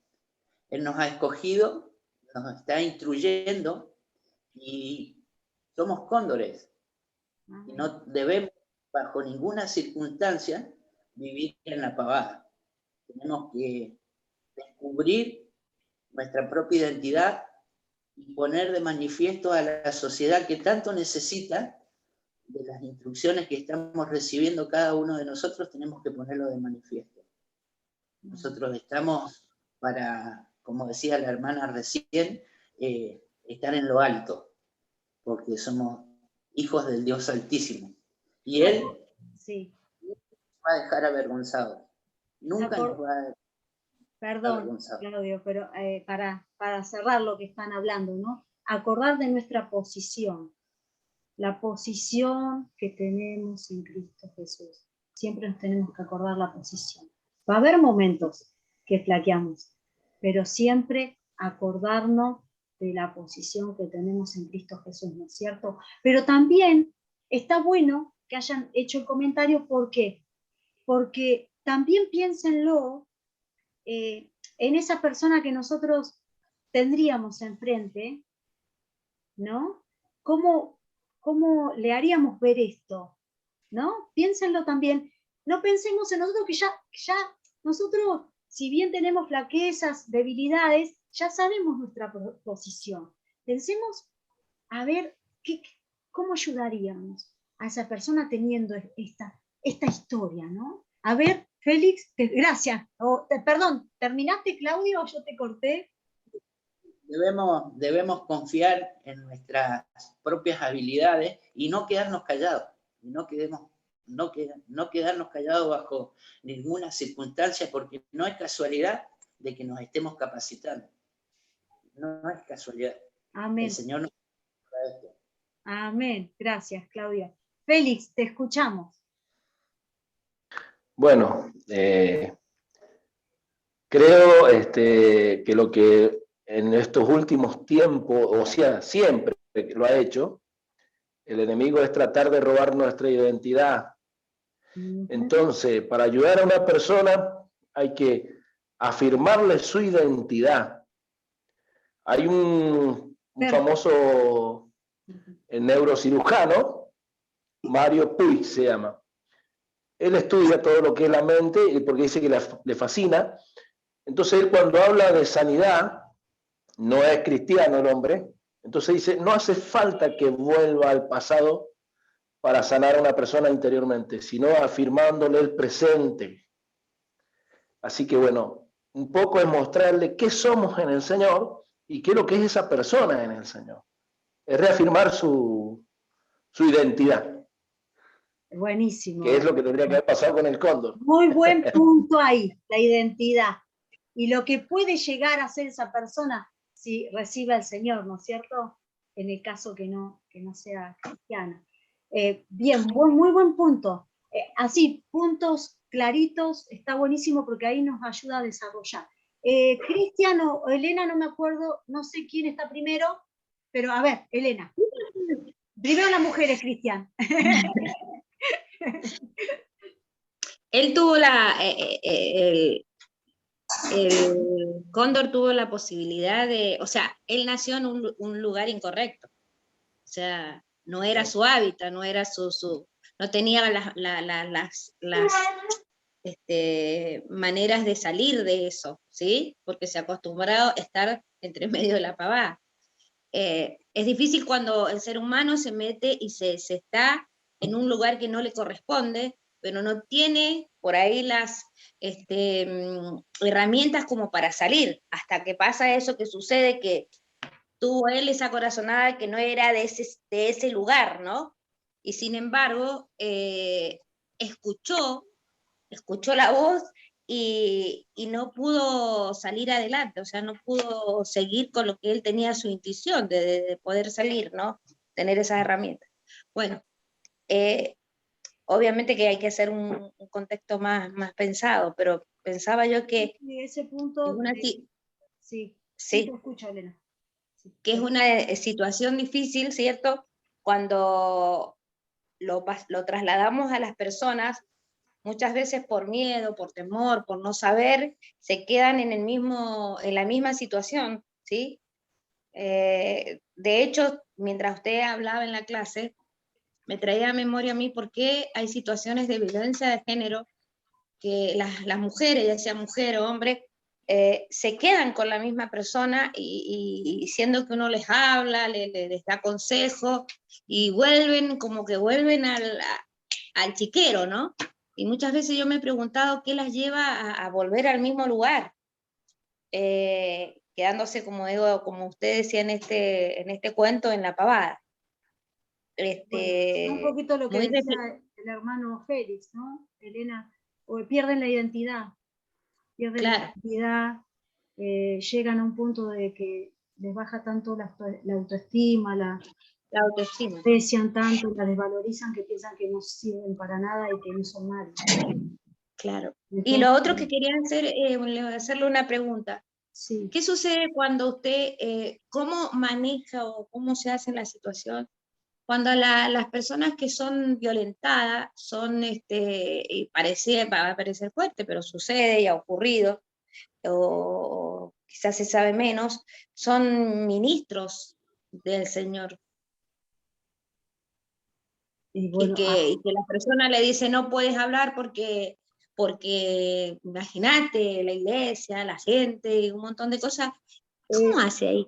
Él nos ha escogido, nos está instruyendo y somos cóndores. Y no debemos, bajo ninguna circunstancia, vivir en la pavada. Tenemos que descubrir nuestra propia identidad y poner de manifiesto a la sociedad que tanto necesita de las instrucciones que estamos recibiendo cada uno de nosotros. Tenemos que ponerlo de manifiesto. Nosotros estamos para, como decía la hermana recién, estar en lo alto, porque somos hijos del Dios Altísimo. Y Él sí. nos va a dejar avergonzados. Nunca nos va a dejar avergonzados. Claudio, pero para cerrar lo que están hablando, ¿no? Acordar de nuestra posición, la posición que tenemos en Cristo Jesús. Siempre nos tenemos que acordar la posición. Va a haber momentos que flaqueamos, pero siempre acordarnos de la posición que tenemos en Cristo Jesús, ¿no es cierto? Pero también está bueno que hayan hecho el comentario, ¿por qué? Porque también piénsenlo en esa persona que nosotros tendríamos enfrente, ¿no? ¿Cómo le haríamos ver esto? ¿No? Piénsenlo también. No pensemos en nosotros que ya nosotros, si bien tenemos flaquezas, debilidades, ya sabemos nuestra posición. Pensemos a ver cómo ayudaríamos a esa persona teniendo esta historia, ¿no? A ver, Félix, gracias. Perdón, ¿terminaste, Claudio, o yo te corté? Debemos confiar en nuestras propias habilidades y no quedarnos callados. No quedarnos callados bajo ninguna circunstancia, porque no es casualidad de que nos estemos capacitando. No es casualidad. Amén. El Señor nos da esto. Amén. Gracias, Claudia. Félix, te escuchamos. Bueno, creo que lo que en estos últimos tiempos, o sea, siempre lo ha hecho, el enemigo es tratar de robar nuestra identidad. Entonces, para ayudar a una persona hay que afirmarle su identidad. Hay un famoso neurocirujano, Mario Puig se llama. Él estudia todo lo que es la mente porque dice que le fascina. Entonces él, cuando habla de sanidad, no es cristiano el hombre, entonces dice, no hace falta que vuelva al pasado para sanar a una persona interiormente, sino afirmándole el presente. Así que bueno, un poco es mostrarle qué somos en el Señor y qué es lo que es esa persona en el Señor. Es reafirmar su identidad. Buenísimo. Que es lo que tendría que haber pasado con el cóndor. Muy buen punto ahí, la identidad. Y lo que puede llegar a ser esa persona si recibe al Señor, ¿no es cierto? En el caso que no sea cristiana. Bien, muy buen punto. Así, puntos claritos, está buenísimo porque ahí nos ayuda a desarrollar. Cristian o Elena, no me acuerdo, no sé quién está primero, pero a ver, Elena. Primero las mujeres, Cristian. Él tuvo el cóndor tuvo la posibilidad de, o sea, él nació en un lugar incorrecto. O sea, no era su hábitat, no era no tenía las maneras de salir de eso, ¿sí? Porque se acostumbró a estar entre medio de la pavada. Es difícil cuando el ser humano se mete y se está en un lugar que no le corresponde, pero no tiene por ahí las herramientas como para salir, hasta que pasa eso que sucede, que tuvo él esa corazonada que no era de ese lugar, ¿no? Y sin embargo, escuchó la voz y no pudo salir adelante, o sea, no pudo seguir con lo que él tenía su intuición de poder salir, ¿no? Tener esas herramientas. Bueno, obviamente que hay que hacer un contexto más pensado, pero pensaba yo que Y ese punto, sí, sí, te escucho, Elena. Sí, que es una situación difícil, ¿cierto? Cuando lo trasladamos a las personas, muchas veces por miedo, por temor, por no saber, se quedan en la misma situación, ¿sí? De hecho, mientras usted hablaba en la clase, me traía a memoria a mí por qué hay situaciones de violencia de género que las mujeres, ya sea mujer o hombre, se quedan con la misma persona y siendo que uno les habla, les da consejo y vuelven, como que vuelven al chiquero, ¿no? Y muchas veces yo me he preguntado qué las lleva a volver al mismo lugar, quedándose, como digo, como usted decía en este cuento, en la pavada. Bueno, un poquito lo que Muy decía el hermano Félix, ¿no? Elena, o pierden la identidad, claro. Llegan a un punto de que les baja tanto la autoestima, La autoestima. desprecian tanto, la desvalorizan que piensan que no sirven para nada y que no son nadie. Claro. Entonces, Y lo otro que quería hacerle una pregunta. sí. ¿Qué sucede cuando usted, cómo maneja o cómo se hace la situación cuando las personas que son violentadas son, y va a parecer fuerte, pero sucede y ha ocurrido, o quizás se sabe menos, son ministros del Señor? Y bueno, Y que la persona le dice no puedes hablar porque imagínate, la iglesia, la gente, un montón de cosas. ¿Cómo hace ahí?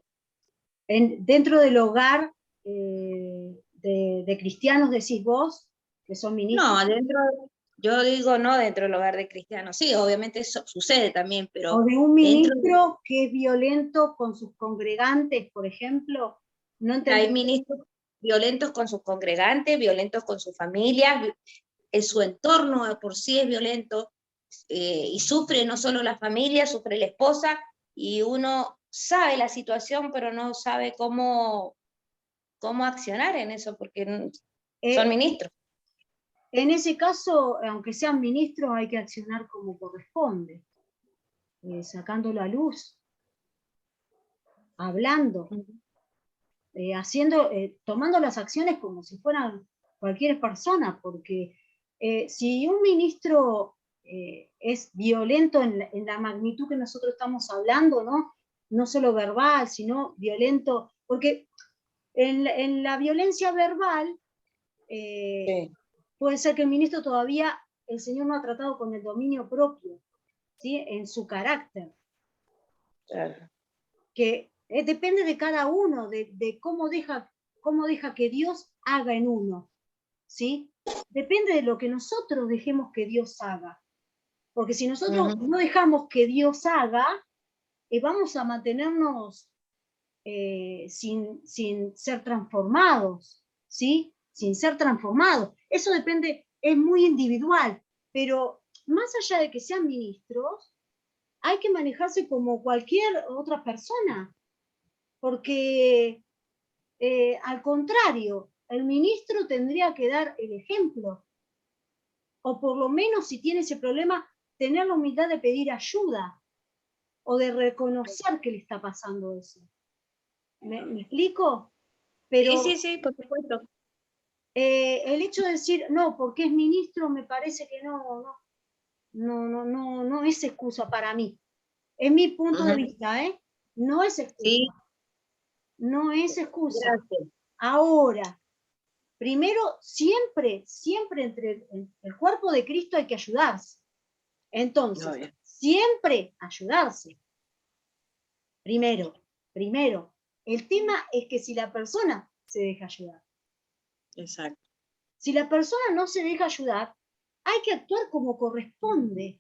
dentro del hogar de cristianos, decís vos, que son ministros. No, yo digo no dentro del hogar de cristianos. Sí, obviamente eso sucede también, pero o de un ministro que es violento con sus congregantes, por ejemplo. No hay ministros violentos con sus congregantes, violentos con sus familias, en su entorno de por sí es violento, y sufre no solo la familia, sufre la esposa, y uno sabe la situación, pero no sabe cómo accionar en eso, porque son ministros. En ese caso, aunque sean ministros, hay que accionar como corresponde, sacándolo a luz, hablando, tomando las acciones como si fueran cualquier persona, porque si un ministro es violento en la magnitud que nosotros estamos hablando, ¿no? No solo verbal, sino violento, porque en la violencia verbal Sí. puede ser que el ministro todavía, el Señor no ha tratado con el dominio propio, ¿sí? En su carácter. Claro. Que depende de cada uno, de cómo deja que Dios haga en uno, ¿sí? Depende de lo que nosotros dejemos que Dios haga. Porque si nosotros no dejamos que Dios haga, vamos a mantenernos sin ser transformados, ¿sí? Sin ser transformados. Eso depende, es muy individual, pero más allá de que sean ministros, hay que manejarse como cualquier otra persona, porque al contrario, el ministro tendría que dar el ejemplo, o por lo menos si tiene ese problema, tener la humildad de pedir ayuda, o de reconocer que le está pasando eso. ¿Me explico? Pero Sí, por supuesto. el hecho de decir, no, porque es ministro, me parece que no es excusa para mí. Es mi punto de vista, ¿eh? No es excusa. Sí. No es excusa. Gracias. Ahora, primero, siempre entre el cuerpo de Cristo hay que ayudarse. Entonces, siempre ayudarse. Primero. El tema es que si la persona se deja ayudar. Exacto. Si la persona no se deja ayudar, hay que actuar como corresponde.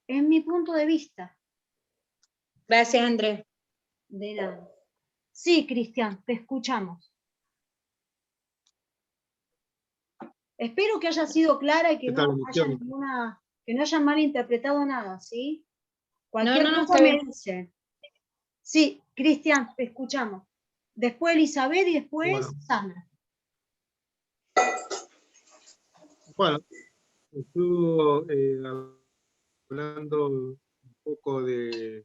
Es mi punto de vista. Gracias, Andrés. De nada. Sí, Cristian, te escuchamos. Espero que haya sido clara y que no hayan malinterpretado nada, ¿sí? Cualquier No, cosa está me bien. dicen. Sí, Cristian, te escuchamos. Después Elizabeth y después Sandra. Bueno, estuvo hablando un poco de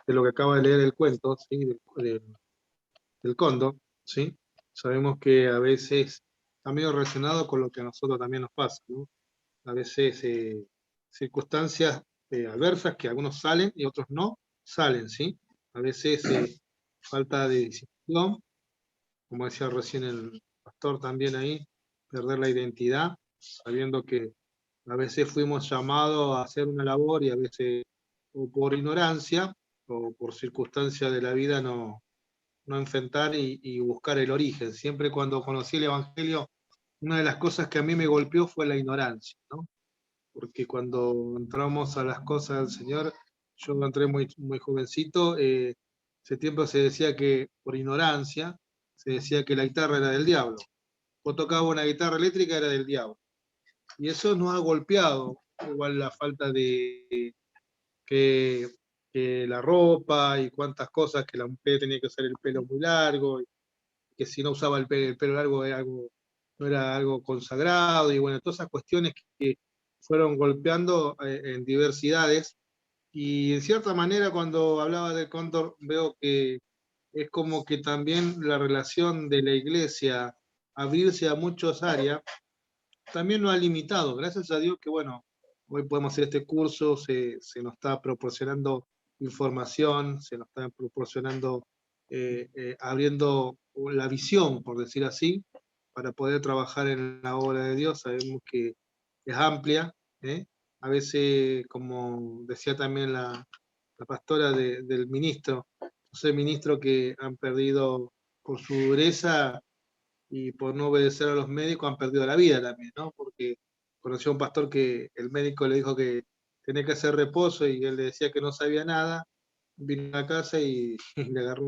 lo que acaba de leer el cuento, ¿sí? del Cóndor, ¿sí? Sabemos que a veces está medio relacionado con lo que a nosotros también nos pasa, ¿no? A veces circunstancias adversas que algunos salen y otros no salen, ¿sí? A veces falta de decisión, como decía recién el pastor también ahí, perder la identidad, sabiendo que a veces fuimos llamados a hacer una labor y a veces o por ignorancia o por circunstancias de la vida no enfrentar y buscar el origen. Siempre cuando conocí el Evangelio, una de las cosas que a mí me golpeó fue la ignorancia, ¿no? Porque cuando entramos a las cosas del Señor, yo entré muy jovencito, ese tiempo se decía que por ignorancia, se decía que la guitarra era del diablo. Vos tocabas una guitarra eléctrica, era del diablo. Y eso nos ha golpeado, igual la falta de que la ropa y cuántas cosas, que la mujer tenía que usar el pelo muy largo, y que si no usaba el pelo largo era algo, no era algo consagrado, y bueno, todas esas cuestiones que fueron golpeando en diversidades. Y en cierta manera, cuando hablaba del Cóndor, veo que es como que también la relación de la iglesia, abrirse a muchas áreas, también nos ha limitado. Gracias a Dios que, bueno, hoy podemos hacer este curso, se nos está proporcionando información, se nos está proporcionando, abriendo la visión, por decir así, para poder trabajar en la obra de Dios. Sabemos que es amplia, ¿eh? A veces, como decía también la pastora del ministro, esos ministros que han perdido por su dureza y por no obedecer a los médicos han perdido la vida también, ¿no? Porque conoció a un pastor que el médico le dijo que tenía que hacer reposo y él le decía que no sabía nada, vino a casa y le agarró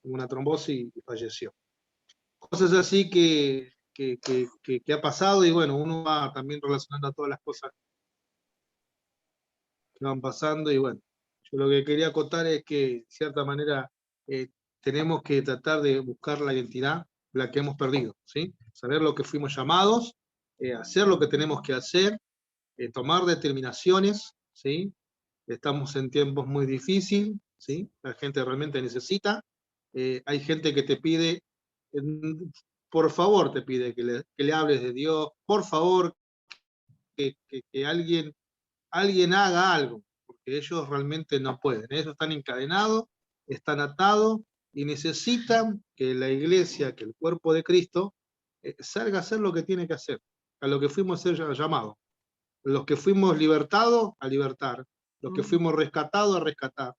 una trombosis y falleció. Cosas así que ha pasado, y bueno, uno va también relacionando a todas las cosas que van pasando, y bueno, yo lo que quería acotar es que de cierta manera tenemos que tratar de buscar la identidad, la que hemos perdido, ¿sí? Saber lo que fuimos llamados, hacer lo que tenemos que hacer, tomar determinaciones, ¿sí? Estamos en tiempos muy difíciles, ¿sí? La gente realmente necesita. Hay gente que te pide, por favor te pide que le hables de Dios, por favor que alguien haga algo, porque ellos realmente no pueden. Ellos están encadenados, están atados y necesitan que la iglesia, que el cuerpo de Cristo, salga a hacer lo que tiene que hacer, a lo que fuimos llamados. Los que fuimos libertados, a libertar. Los que fuimos rescatados, a rescatar.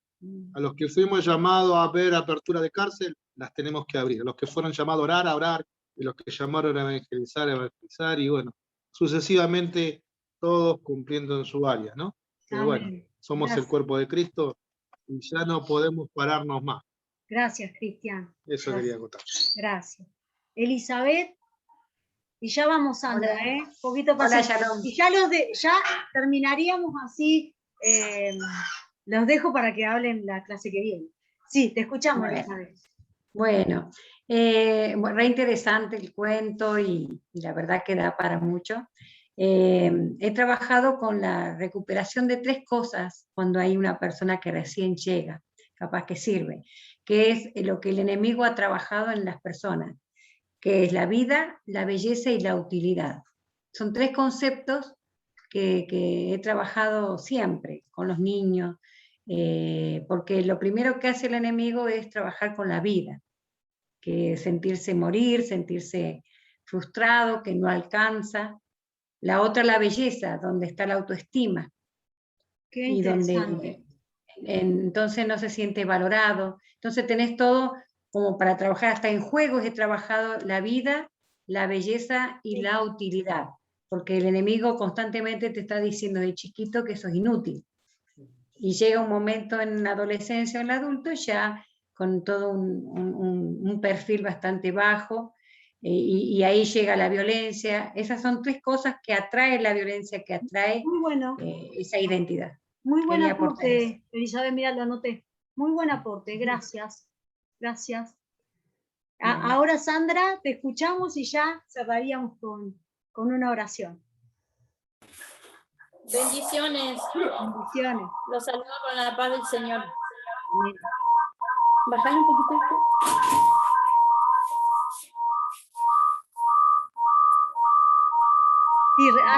A los que fuimos llamados a ver apertura de cárcel, las tenemos que abrir. A los que fueron llamados a orar, a orar. Y los que llamaron a evangelizar, y bueno, sucesivamente todos cumpliendo en su área, ¿no? Pero bueno, somos el cuerpo de Cristo y ya no podemos pararnos más. Gracias, Cristian. Eso quería contar. Gracias. Elizabeth, y ya vamos, Sandra, Hola. Poquito Hola, pasito. Shalom. Y ya terminaríamos así, los dejo para que hablen la clase que viene. Sí, te escuchamos, Elizabeth. Bueno, re interesante el cuento y la verdad que da para mucho. He trabajado con la recuperación de 3 cosas cuando hay una persona que recién llega, capaz que sirve, que es lo que el enemigo ha trabajado en las personas, que es la vida, la belleza y la utilidad. Son tres conceptos que he trabajado siempre con los niños, porque lo primero que hace el enemigo es trabajar con la vida, que sentirse morir, sentirse frustrado, que no alcanza. La otra, la belleza, donde está la autoestima. Qué Y donde entonces no se siente valorado. Entonces tenés todo como para trabajar, hasta en juegos he trabajado la vida, la belleza y la utilidad, porque el enemigo constantemente te está diciendo de chiquito que sos inútil. Y llega un momento en la adolescencia o en el adulto ya con todo un perfil bastante bajo, y ahí llega la violencia. Esas son tres cosas que atrae la violencia, que atrae muy bueno. Esa identidad. Muy buen Quería aportar eso. aporte, Elizabeth, mira, lo anoté. Muy buen aporte, gracias. Gracias. Ahora, Sandra, te escuchamos y ya cerraríamos con una oración. Bendiciones. Bendiciones. Los saludo con la paz del Señor. Amén. Bajale un poquito esto.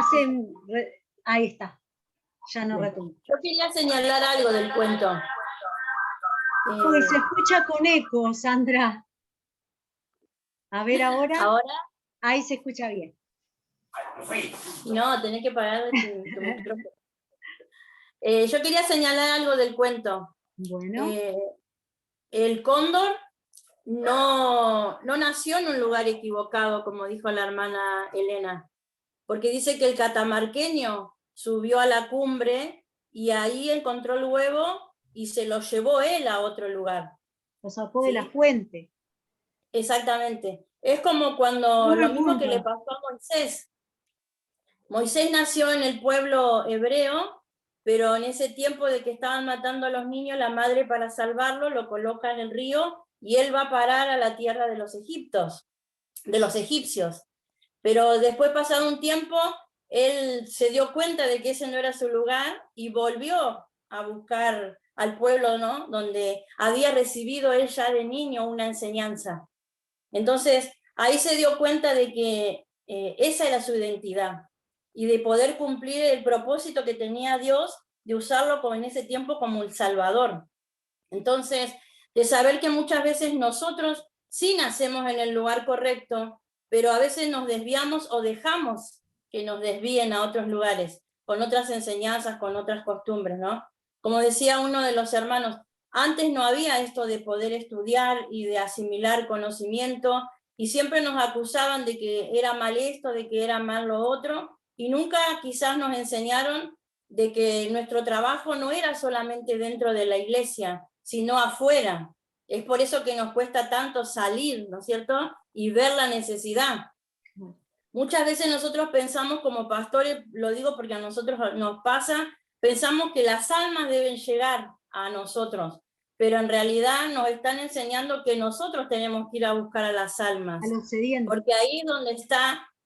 Sí, ahí está. Ya no retumba. Yo quería señalar algo del cuento. Uy, se escucha con eco, Sandra. A ver ahora. ¿Ahora? Ahí se escucha bien. No, tenés que parar tu micrófono. Yo quería señalar algo del cuento. Bueno. El cóndor no nació en un lugar equivocado, como dijo la hermana Elena, porque dice que el catamarqueño subió a la cumbre y ahí encontró el huevo y se lo llevó él a otro lugar. Lo sacó de la fuente. Exactamente. Es como cuando lo mismo que le pasó a Moisés. Moisés nació en el pueblo hebreo, pero en ese tiempo de que estaban matando a los niños, la madre, para salvarlo, lo coloca en el río y él va a parar a la tierra de los egipcios. Pero después, pasado un tiempo, él se dio cuenta de que ese no era su lugar y volvió a buscar al pueblo, ¿no?, donde había recibido él ya de niño una enseñanza. Entonces, ahí se dio cuenta de que esa era su identidad y de poder cumplir el propósito que tenía Dios de usarlo en ese tiempo como el Salvador. Entonces, de saber que muchas veces nosotros sí nacemos en el lugar correcto, pero a veces nos desviamos o dejamos que nos desvíen a otros lugares, con otras enseñanzas, con otras costumbres, ¿no? Como decía uno de los hermanos, antes no había esto de poder estudiar y de asimilar conocimiento, y siempre nos acusaban de que era mal esto, de que era mal lo otro, y nunca quizás nos enseñaron de que nuestro trabajo no era solamente dentro de la iglesia, sino afuera. Es por eso que nos cuesta tanto salir, ¿no es cierto?, y ver la necesidad. Muchas veces nosotros pensamos como pastores, lo digo porque a nosotros nos pasa, pensamos que las almas deben llegar a nosotros, pero en realidad nos están enseñando que nosotros tenemos que ir a buscar a las almas. A los sedientos. Porque ahí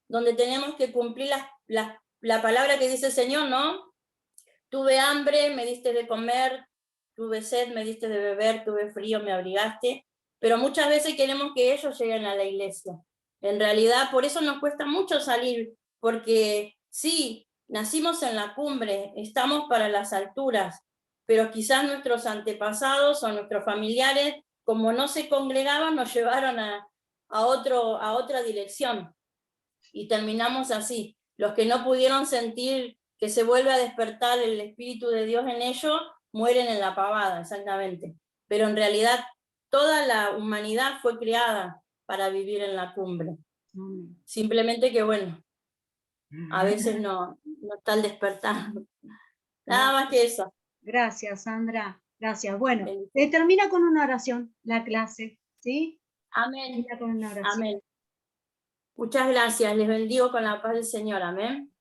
donde tenemos que cumplir la palabra que dice el Señor, ¿no? Tuve hambre, me diste de comer, tuve sed, me diste de beber, tuve frío, me abrigaste. Pero muchas veces queremos que ellos lleguen a la iglesia. En realidad, por eso nos cuesta mucho salir, porque sí, nacimos en la cumbre, estamos para las alturas, pero quizás nuestros antepasados o nuestros familiares, como no se congregaban, nos llevaron a otra dirección. Y terminamos así. Los que no pudieron sentir que se vuelve a despertar el Espíritu de Dios en ellos, mueren en la pavada, exactamente. Pero en realidad toda la humanidad fue creada para vivir en la cumbre. Simplemente que, bueno, a veces no está el despertar. Nada más que eso. Gracias, Sandra. Gracias. Bueno, termina con una oración la clase, ¿sí? Amén. Termina con una oración. Amén. Muchas gracias. Les bendigo con la paz del Señor. Amén.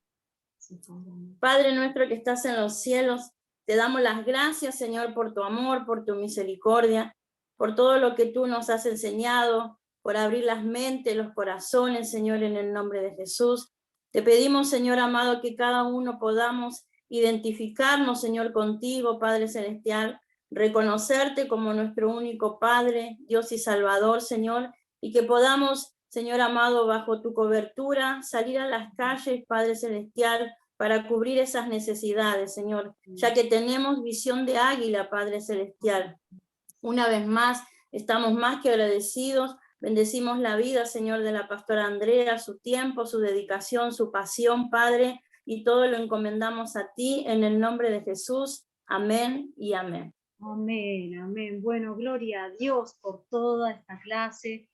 Padre nuestro que estás en los cielos, te damos las gracias, Señor, por tu amor, por tu misericordia, por todo lo que tú nos has enseñado, por abrir las mentes, los corazones, Señor, en el nombre de Jesús. Te pedimos, Señor amado, que cada uno podamos identificarnos, Señor, contigo, Padre Celestial, reconocerte como nuestro único Padre, Dios y Salvador, Señor, y que podamos Señor amado, bajo tu cobertura, salir a las calles, Padre Celestial, para cubrir esas necesidades, Señor, ya que tenemos visión de águila, Padre Celestial. Una vez más, estamos más que agradecidos. Bendecimos la vida, Señor, de la pastora Andrea, su tiempo, su dedicación, su pasión, Padre, y todo lo encomendamos a ti en el nombre de Jesús. Amén y amén. Amén, amén. Bueno, gloria a Dios por toda esta clase.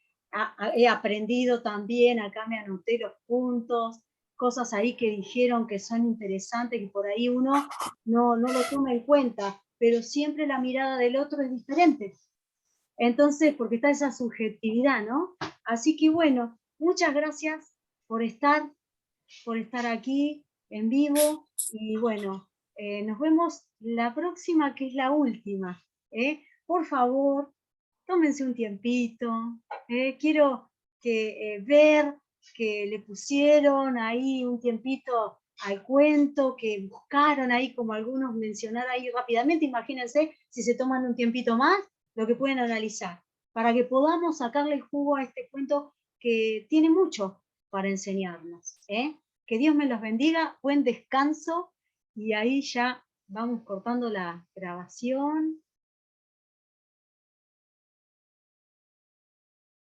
He aprendido también, acá me anoté los puntos, cosas ahí que dijeron que son interesantes, que por ahí uno no lo toma en cuenta, pero siempre la mirada del otro es diferente. Entonces, porque está esa subjetividad, ¿no? Así que bueno, muchas gracias por estar aquí en vivo, y bueno, nos vemos la próxima, que es la última. Por favor, tómense un tiempito. Quiero ver que le pusieron ahí un tiempito al cuento, que buscaron ahí, como algunos mencionaron ahí rápidamente. Imagínense si se toman un tiempito más, lo que pueden analizar, para que podamos sacarle jugo a este cuento que tiene mucho para enseñarnos. Que Dios me los bendiga, buen descanso, y ahí ya vamos cortando la grabación.